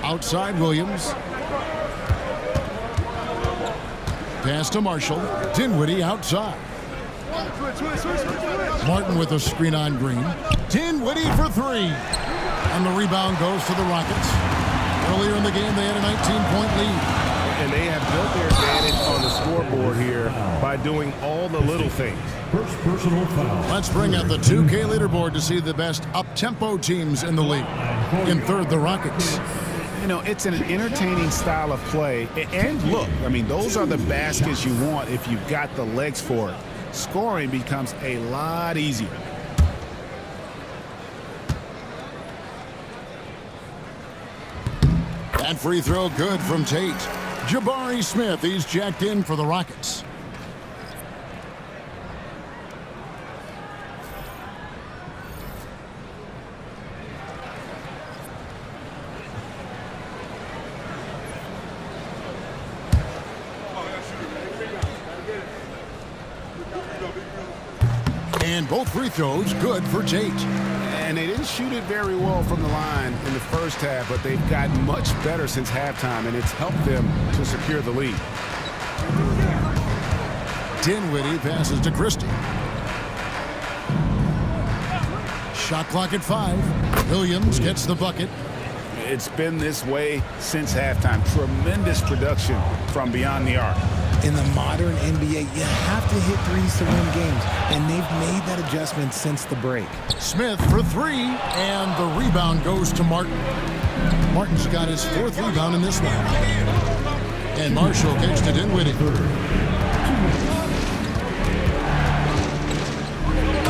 Outside, Williams. Pass to Marshall. Dinwiddie outside. Martin with a screen on Green. Dinwiddie for 3. And the rebound goes to the Rockets. They're Earlier in the game, they had a 19-point lead. And they have built their advantage on the scoreboard here by doing all the little things. First personal foul. Let's bring up the 2K leaderboard to see the best up-tempo teams in the league. In third, the Rockets. You know, it's an entertaining style of play. And look, I mean, those are the baskets you want if you've got the legs for it. Scoring becomes a lot easier. That free throw good from Tate. Jabari Smith, he's checked in for the Rockets. And both free throws good for Tate. And they didn't shoot it very well from the line in the first half, but they've gotten much better since halftime, and it's helped them to secure the lead. Dinwiddie passes to Christie. Shot clock at 5. Williams gets the bucket. It's been this way since halftime. Tremendous production from beyond the arc. In the modern NBA, you have to hit threes to win games, and they've made that adjustment since the break. Smith for 3, and the rebound goes to Martin. Martin's got his 4th rebound in this one. And Marshall kicks to Dinwiddie.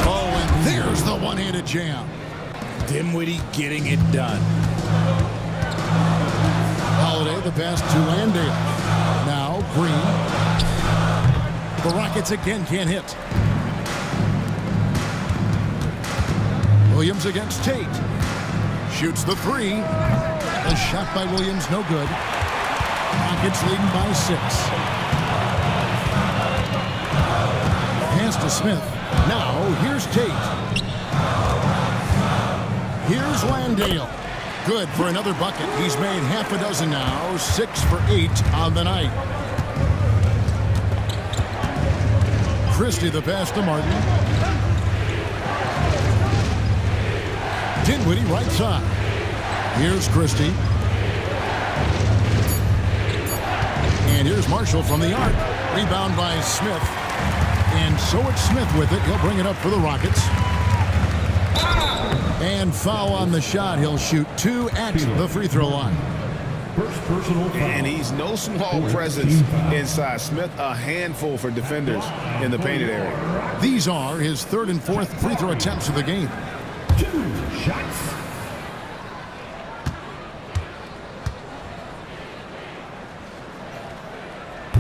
Oh, and there's the one-handed jam. Dinwiddie getting it done. Holiday, the pass to Landale. Now Green. The Rockets again can't hit. Williams against Tate. Shoots the 3. A shot by Williams, no good. Rockets leading by 6. Pass to Smith. Now here's Tate. Here's Landale. Good for another bucket. He's made half a dozen now. 6 for 8 on the night. Christie the pass to Martin. Dinwiddie right side. Here's Christie. And here's Marshall from the arc. Rebound by Smith. And so it's Smith with it. He'll bring it up for the Rockets. And foul on the shot. He'll shoot 2 at the free throw line. First personal foul. And he's no small presence inside. Smith, a handful for defenders in the painted area. These are his 3rd and 4th free throw attempts of the game. 2 shots.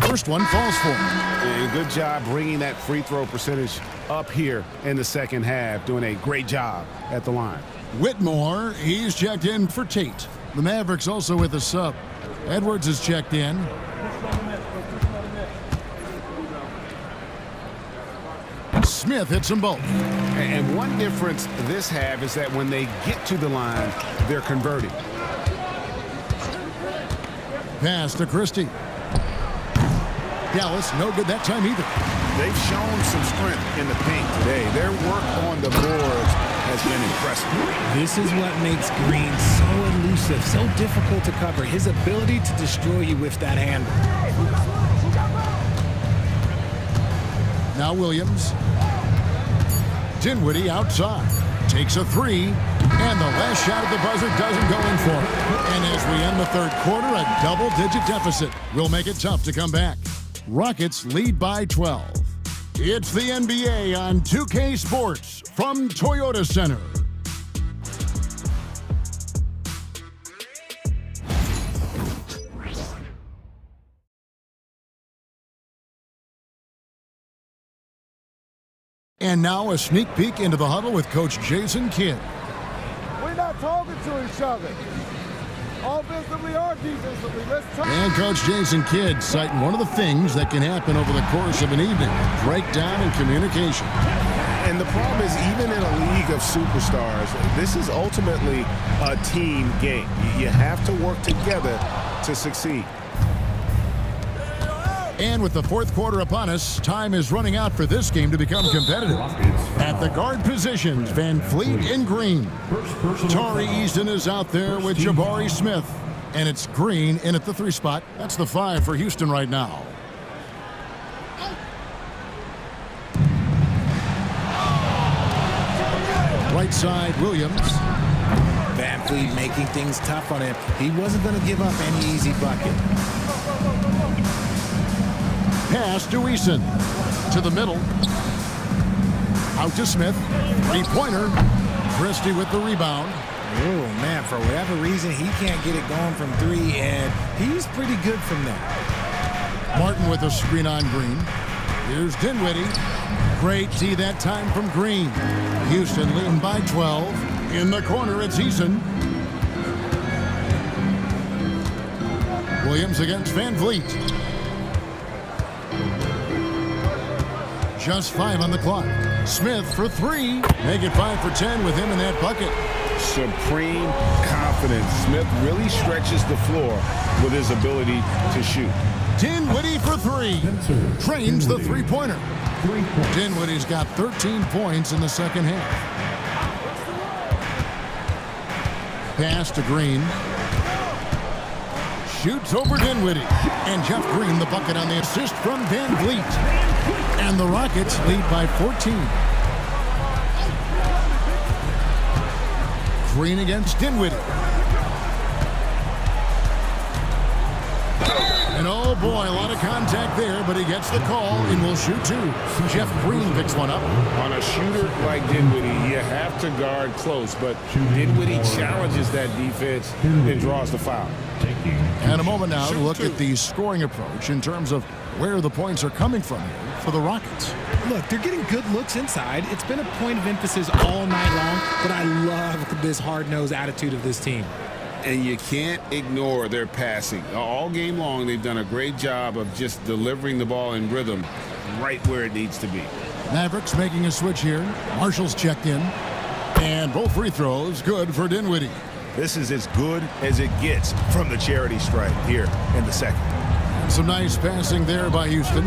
First one falls for him. And good job bringing that free throw percentage up here in the second half. Doing a great job at the line. Whitmore, he's checked in for Tate. The Mavericks also with a sub. Edwards is checked in. Smith hits them both. And one difference this half is that when they get to the line, they're converting. Pass to Christie. Dallas, no good that time either. They've shown some strength in the paint today. Their work on the boards has been impressive. This is what makes Green so elusive, so difficult to cover. His ability to destroy you with that handle. Now Williams. Dinwiddie outside. Takes a 3. And the last shot at the buzzer doesn't go in for it. And as we end the 3rd quarter, a double-digit deficit will make it tough to come back. Rockets lead by 12. It's the NBA on 2K Sports from Toyota Center. And now a sneak peek into the huddle with Coach Jason Kidd. We're not talking to each other. Offensively or defensively, let's talk. And Coach Jason Kidd citing one of the things that can happen over the course of an evening, breakdown in communication. And the problem is, even in a league of superstars, this is ultimately a team game. You have to work together to succeed. And with the 4th quarter upon us, time is running out for this game to become competitive. At the guard positions, Van Fleet and Green. Tari Easton is out there with Jabari Smith. And it's Green in at the 3 spot. That's the 5 for Houston right now. Right side, Williams. Van Fleet making things tough on him. He wasn't going to give up any easy bucket. Pass to Eason. To the middle. Out to Smith. 3-pointer. Christie with the rebound. Oh, man, for whatever reason, he can't get it going from 3, and he's pretty good from there. Martin with a screen on Green. Here's Dinwiddie. Great tee that time from Green. Houston leading by 12. In the corner, it's Eason. Williams against Van Vliet. Just 5 on the clock. Smith for 3. Make it 5 for 10 with him in that bucket. Supreme confidence. Smith really stretches the floor with his ability to shoot. Dinwiddie for 3. Trains the 3-pointer. Dinwiddie's got 13 points in the second half. Pass to Green. Shoots over Dinwiddie. And Jeff Green the bucket on the assist from Van Vliet. And the Rockets lead by 14. Green against Dinwiddie. And oh boy, a lot of contact there, but he gets the call and will shoot 2. Jeff Green picks one up. On a shooter like Dinwiddie, you have to guard close, but Dinwiddie challenges that defense and draws the foul. And a moment now to look at the scoring approach in terms of where the points are coming from here for the Rockets. Look, they're getting good looks inside. It's been a point of emphasis all night long, but I love this hard-nosed attitude of this team. And you can't ignore their passing. All game long, they've done a great job of just delivering the ball in rhythm right where it needs to be. Mavericks making a switch here. Marshall's checked in. And both free throws good for Dinwiddie. This is as good as it gets from the charity stripe here in the second. Some nice passing there by Houston.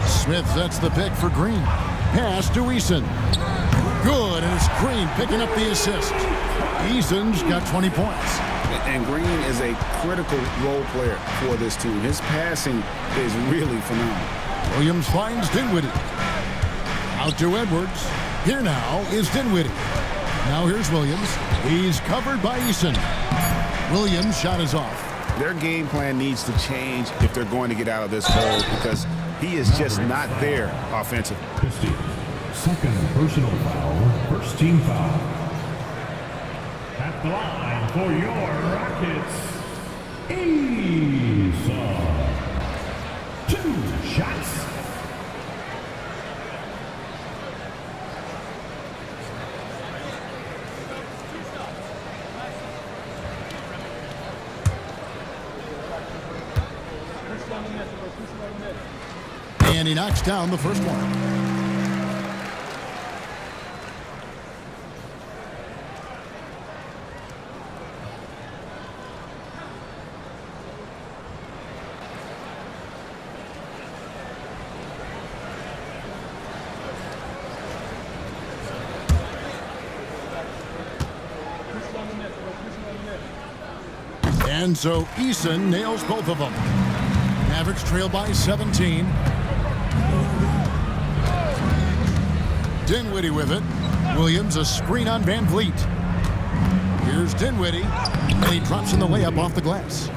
Smith sets the pick for Green. Pass to Eason. Good, and it's Green picking up the assist. Eason's got 20 points. And Green is a critical role player for this team. His passing is really phenomenal. Williams finds Dinwiddie. Out to Edwards. Here now is Dinwiddie. Now here's Williams. He's covered by Eason. Williams' shot is off. Their game plan needs to change if they're going to get out of this hole because he is just not there offensively. Second personal foul, first team foul. At the line for your Rockets, Eason. 2 shots. And he knocks down the first one. And so Eason nails both of them. Mavericks trail by 17. Dinwiddie with it. Williams a screen on Van Vliet. Here's Dinwiddie, and he drops in the layup off the glass.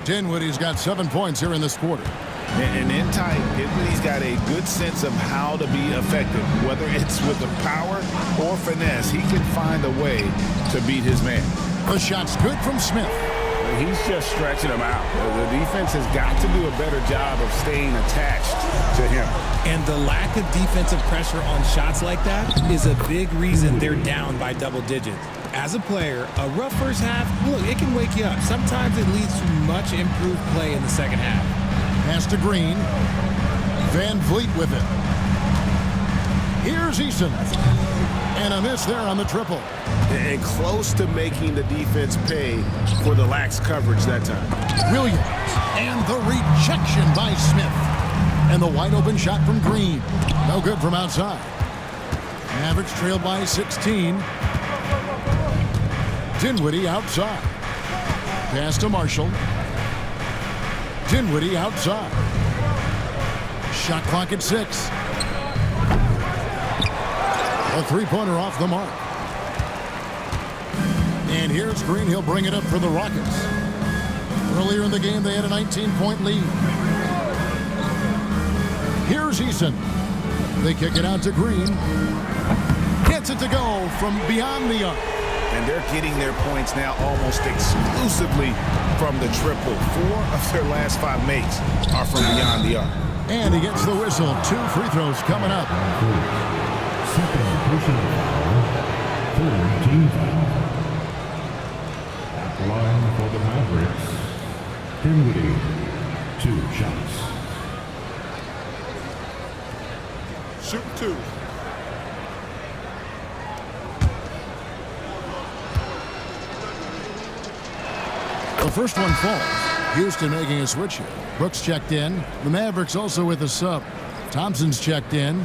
Dinwiddie's got 7 points here in this quarter. And in tight, Dinwiddie's got a good sense of how to be effective. Whether it's with the power or finesse, he can find a way to beat his man. The shot's good from Smith. He's just stretching them out. The defense has got to do a better job of staying attached to him. And the lack of defensive pressure on shots like that is a big reason they're down by double digits. As a player, a rough first half, look, it can wake you up. Sometimes it leads to much improved play in the second half. Pass to Green. Van Vliet with it. Here's Eason. And a miss there on the triple. And close to making the defense pay for the lax coverage that time. Williams. And the rejection by Smith. And the wide open shot from Green. No good from outside. Mavericks trail by 16. Dinwiddie outside. Pass to Marshall. Dinwiddie outside. Shot clock at 6. A three-pointer off the mark. And here's Green. He'll bring it up for the Rockets. Earlier in the game, they had a 19-point lead. Here's Eason. They kick it out to Green. Gets it to go from beyond the arc. And they're getting their points now almost exclusively from the triple. 4 of their last 5 makes are from beyond the arc. And he gets the whistle. 2 free throws coming up. Second personal foul. Third team foul. At the line for the Mavericks, Dinwiddie, 2 shots. Shoot 2. The first one falls. Houston making a switch here. Brooks checked in. The Mavericks also with a sub. Thompson's checked in.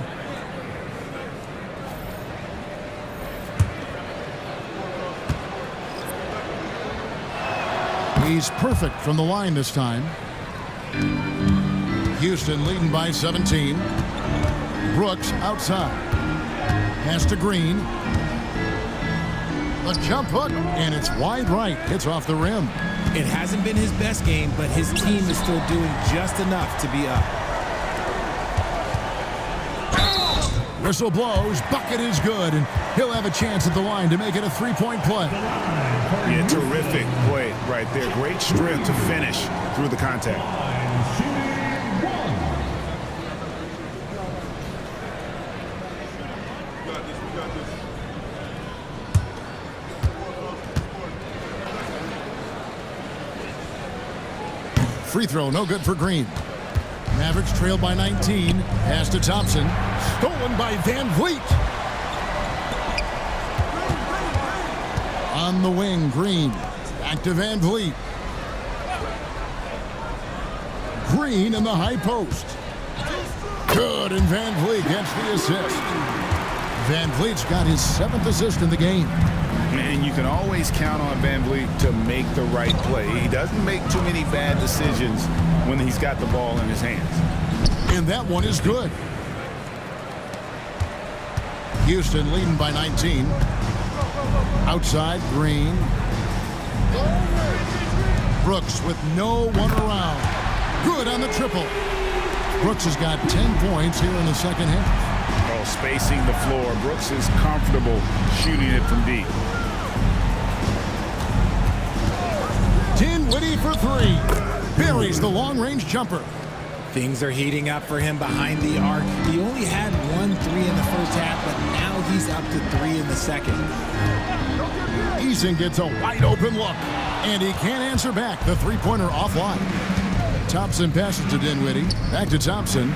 He's perfect from the line this time. Houston leading by 17. Brooks outside. Pass to Green. The jump hook, and it's wide right. Hits off the rim. It hasn't been his best game, but his team is still doing just enough to be up. Whistle blows. Bucket is good, and he'll have a chance at the line to make it a three-point play. Yeah, terrific play right there. Great strength to finish through the contact. Free throw, no good for Green. Mavericks trail by 19. Pass to Thompson. Stolen by Van Vliet. On the wing, Green. Back to Van Vliet. Green in the high post. Good, and Van Vliet gets the assist. Van Vliet's got his 7th assist in the game. And you can always count on Van Vliet to make the right play. He doesn't make too many bad decisions when he's got the ball in his hands. And that one is good. Houston leading by 19. Outside, Green. Brooks with no one around. Good on the triple. Brooks has got 10 points here in the second half. Oh, spacing the floor. Brooks is comfortable shooting it from deep. Dinwiddie for 3. Buries the long-range jumper. Things are heating up for him behind the arc. He only had 1 3 in the first half, but now he's up to 3 in the second. Eason gets a wide-open look, and he can't answer back. The three-pointer offline. Thompson passes to Dinwiddie. Back to Thompson.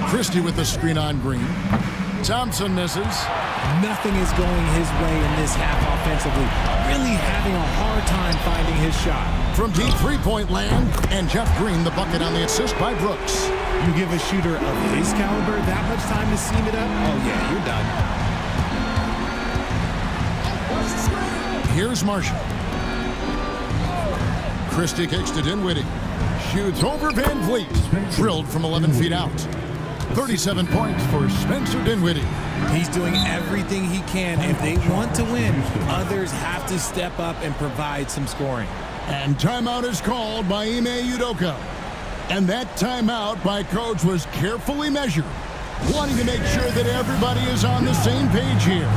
Christie with the screen on Green. Thompson misses. Nothing is going his way in this half offensively. Really having a hard time finding his shot. From deep three-point land, and Jeff Green the bucket on the assist by Brooks. You give a shooter of his caliber that much time to seam it up, oh yeah, you're done. Here's Marshall. Christie kicks to Dinwiddie. Shoots over Van Vliet. Drilled from 11 feet out. 37 points for Spencer Dinwiddie. He's doing everything he can. If they want to win, others have to step up and provide some scoring. And timeout is called by Ime Udoka. And that timeout by coach was carefully measured, wanting to make sure that everybody is on the same page here.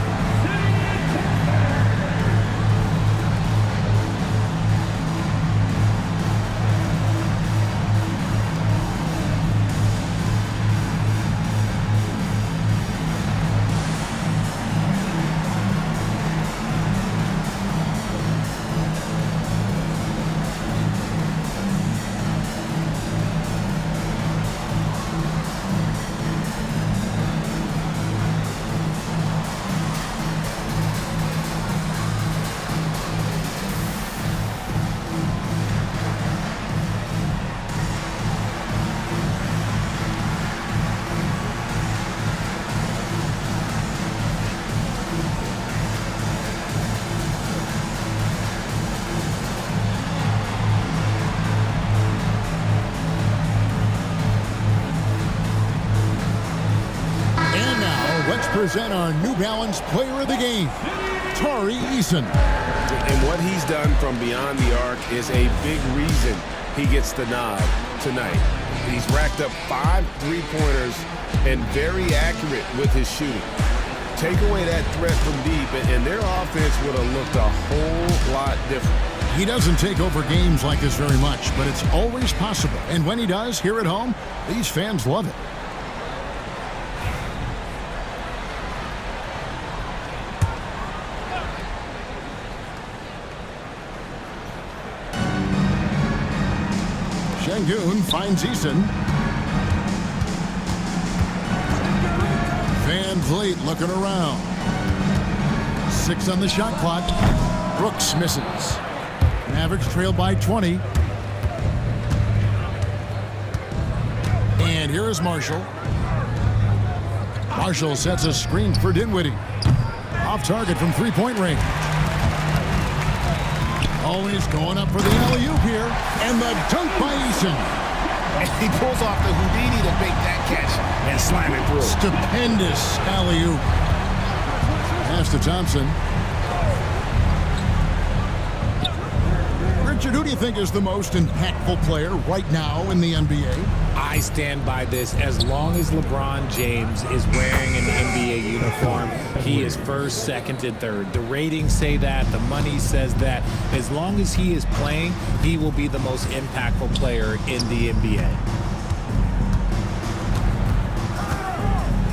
present our New Balance Player of the Game, Tari Eason. And what he's done from beyond the arc is a big reason he gets the nod tonight. He's racked up 5 3-pointers and very accurate with his shooting. Take away that threat from deep, and their offense would have looked a whole lot different. He doesn't take over games like this very much, but it's always possible. And when he does, here at home, these fans love it. Şengün finds Eason. Van Vliet looking around. 6 on the shot clock. Brooks misses. Mavericks trail by 20. And here is Marshall. Marshall sets a screen for Dinwiddie. Off target from three-point range. Always going up for the alley-oop here. And the dunk by Eason. And he pulls off the Houdini to make that catch and slam it through. Stupendous alley-oop. Pass to Thompson. Richard, who do you think is the most impactful player right now in the NBA? I stand by this. As long as LeBron James is wearing an NBA uniform, he is first, second, and third. The ratings say that. The money says that. As long as he is playing, he will be the most impactful player in the NBA.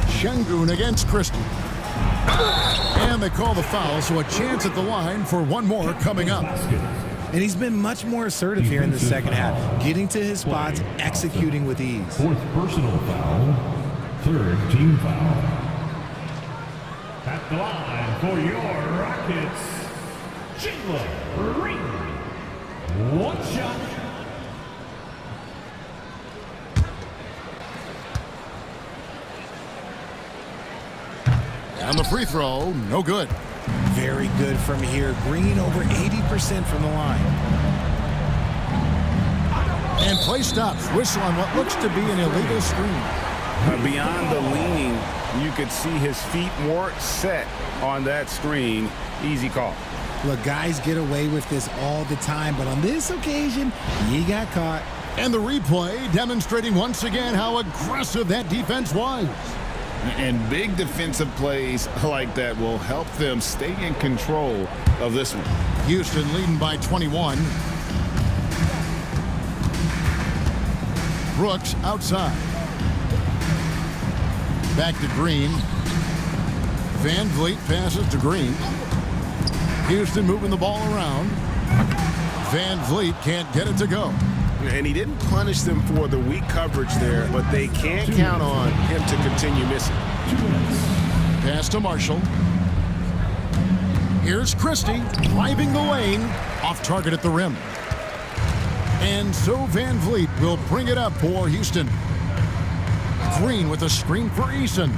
Şengün against Christie. And they call the foul, so a chance at the line for one more coming up. And he's been much more assertive here in the second half, getting to his spots, executing with ease. 4th personal foul, 3rd team foul. At the line for your Rockets, Jalen Green. 1 shot. And the free throw, no good. Very good from here. Green over 80% from the line. And play stops. Whistle on what looks to be an illegal screen. Beyond the leaning, you could see his feet weren't set on that screen. Easy call. Look, guys get away with this all the time, but on this occasion, he got caught. And the replay demonstrating once again how aggressive that defense was. And big defensive plays like that will help them stay in control of this one. Houston leading by 21. Brooks outside. Back to Green. Van Vliet passes to Green. Houston moving the ball around. Van Vliet can't get it to go. And he didn't punish them for the weak coverage there, but they can't count on him to continue missing. Pass to Marshall. Here's Christie driving the lane, off target at the rim. And so Van Vliet will bring it up for Houston. Green with a screen for Eason.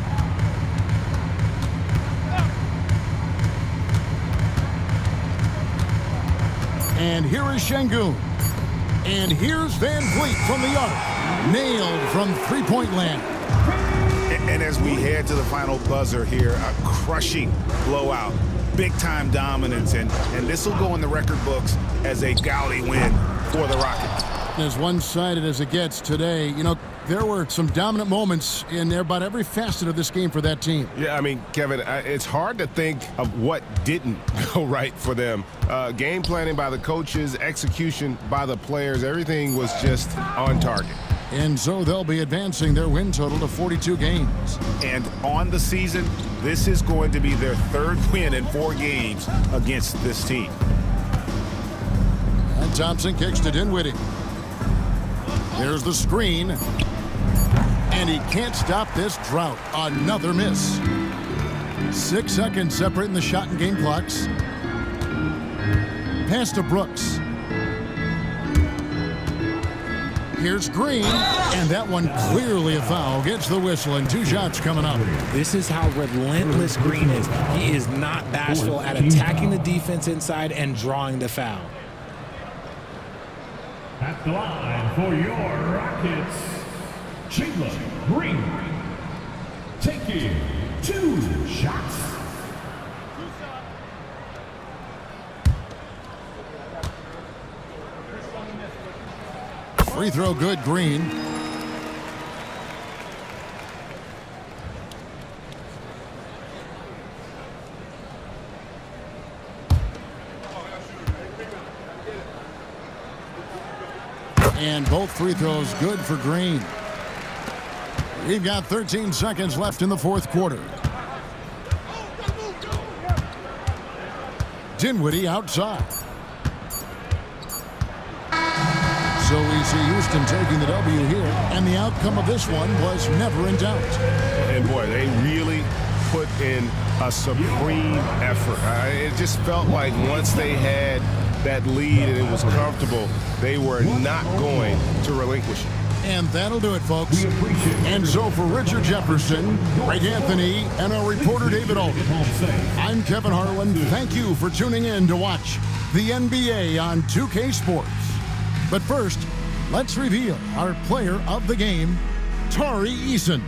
And here is Şengün. And here's Van Vliet from the arc. Nailed from three-point land. And as we head to the final buzzer here, a crushing blowout, big-time dominance, and this will go in the record books as a gaudy win for the Rockets. As one-sided as it gets today, you know, there were some dominant moments in there about every facet of this game for that team. Yeah, I mean, Kevin, it's hard to think of what didn't go right for them. Game planning by the coaches, execution by the players, everything was just on target. And so they'll be advancing their win total to 42 games. And on the season, this is going to be their 3rd win in 4 games against this team. And Thompson kicks to Dinwiddie. There's the screen. And he can't stop this drought. Another miss. 6 seconds separating the shot and game clocks. Pass to Brooks. Here's Green, and that one clearly a foul. Gets the whistle, and 2 shots coming up. This is how relentless Green is. He is not bashful at attacking the defense inside and drawing the foul. At the line for your Rockets, Jalen Green. Take Give 2 shots. Free throw good, Green. And both free throws good for Green. We've got 13 seconds left in the fourth quarter. Dinwiddie outside. So we see Houston taking the W here, and the outcome of this one was never in doubt. And boy, they really put in a supreme effort. It just felt like once they had that lead and it was comfortable, they were not going to relinquish it. And that'll do it, folks. And so for Richard Jefferson, Greg Anthony, and our reporter David Alden, I'm Kevin Harlan. Thank you for tuning in to watch the NBA on 2K Sports. But first, let's reveal our player of the game, Tari Eason.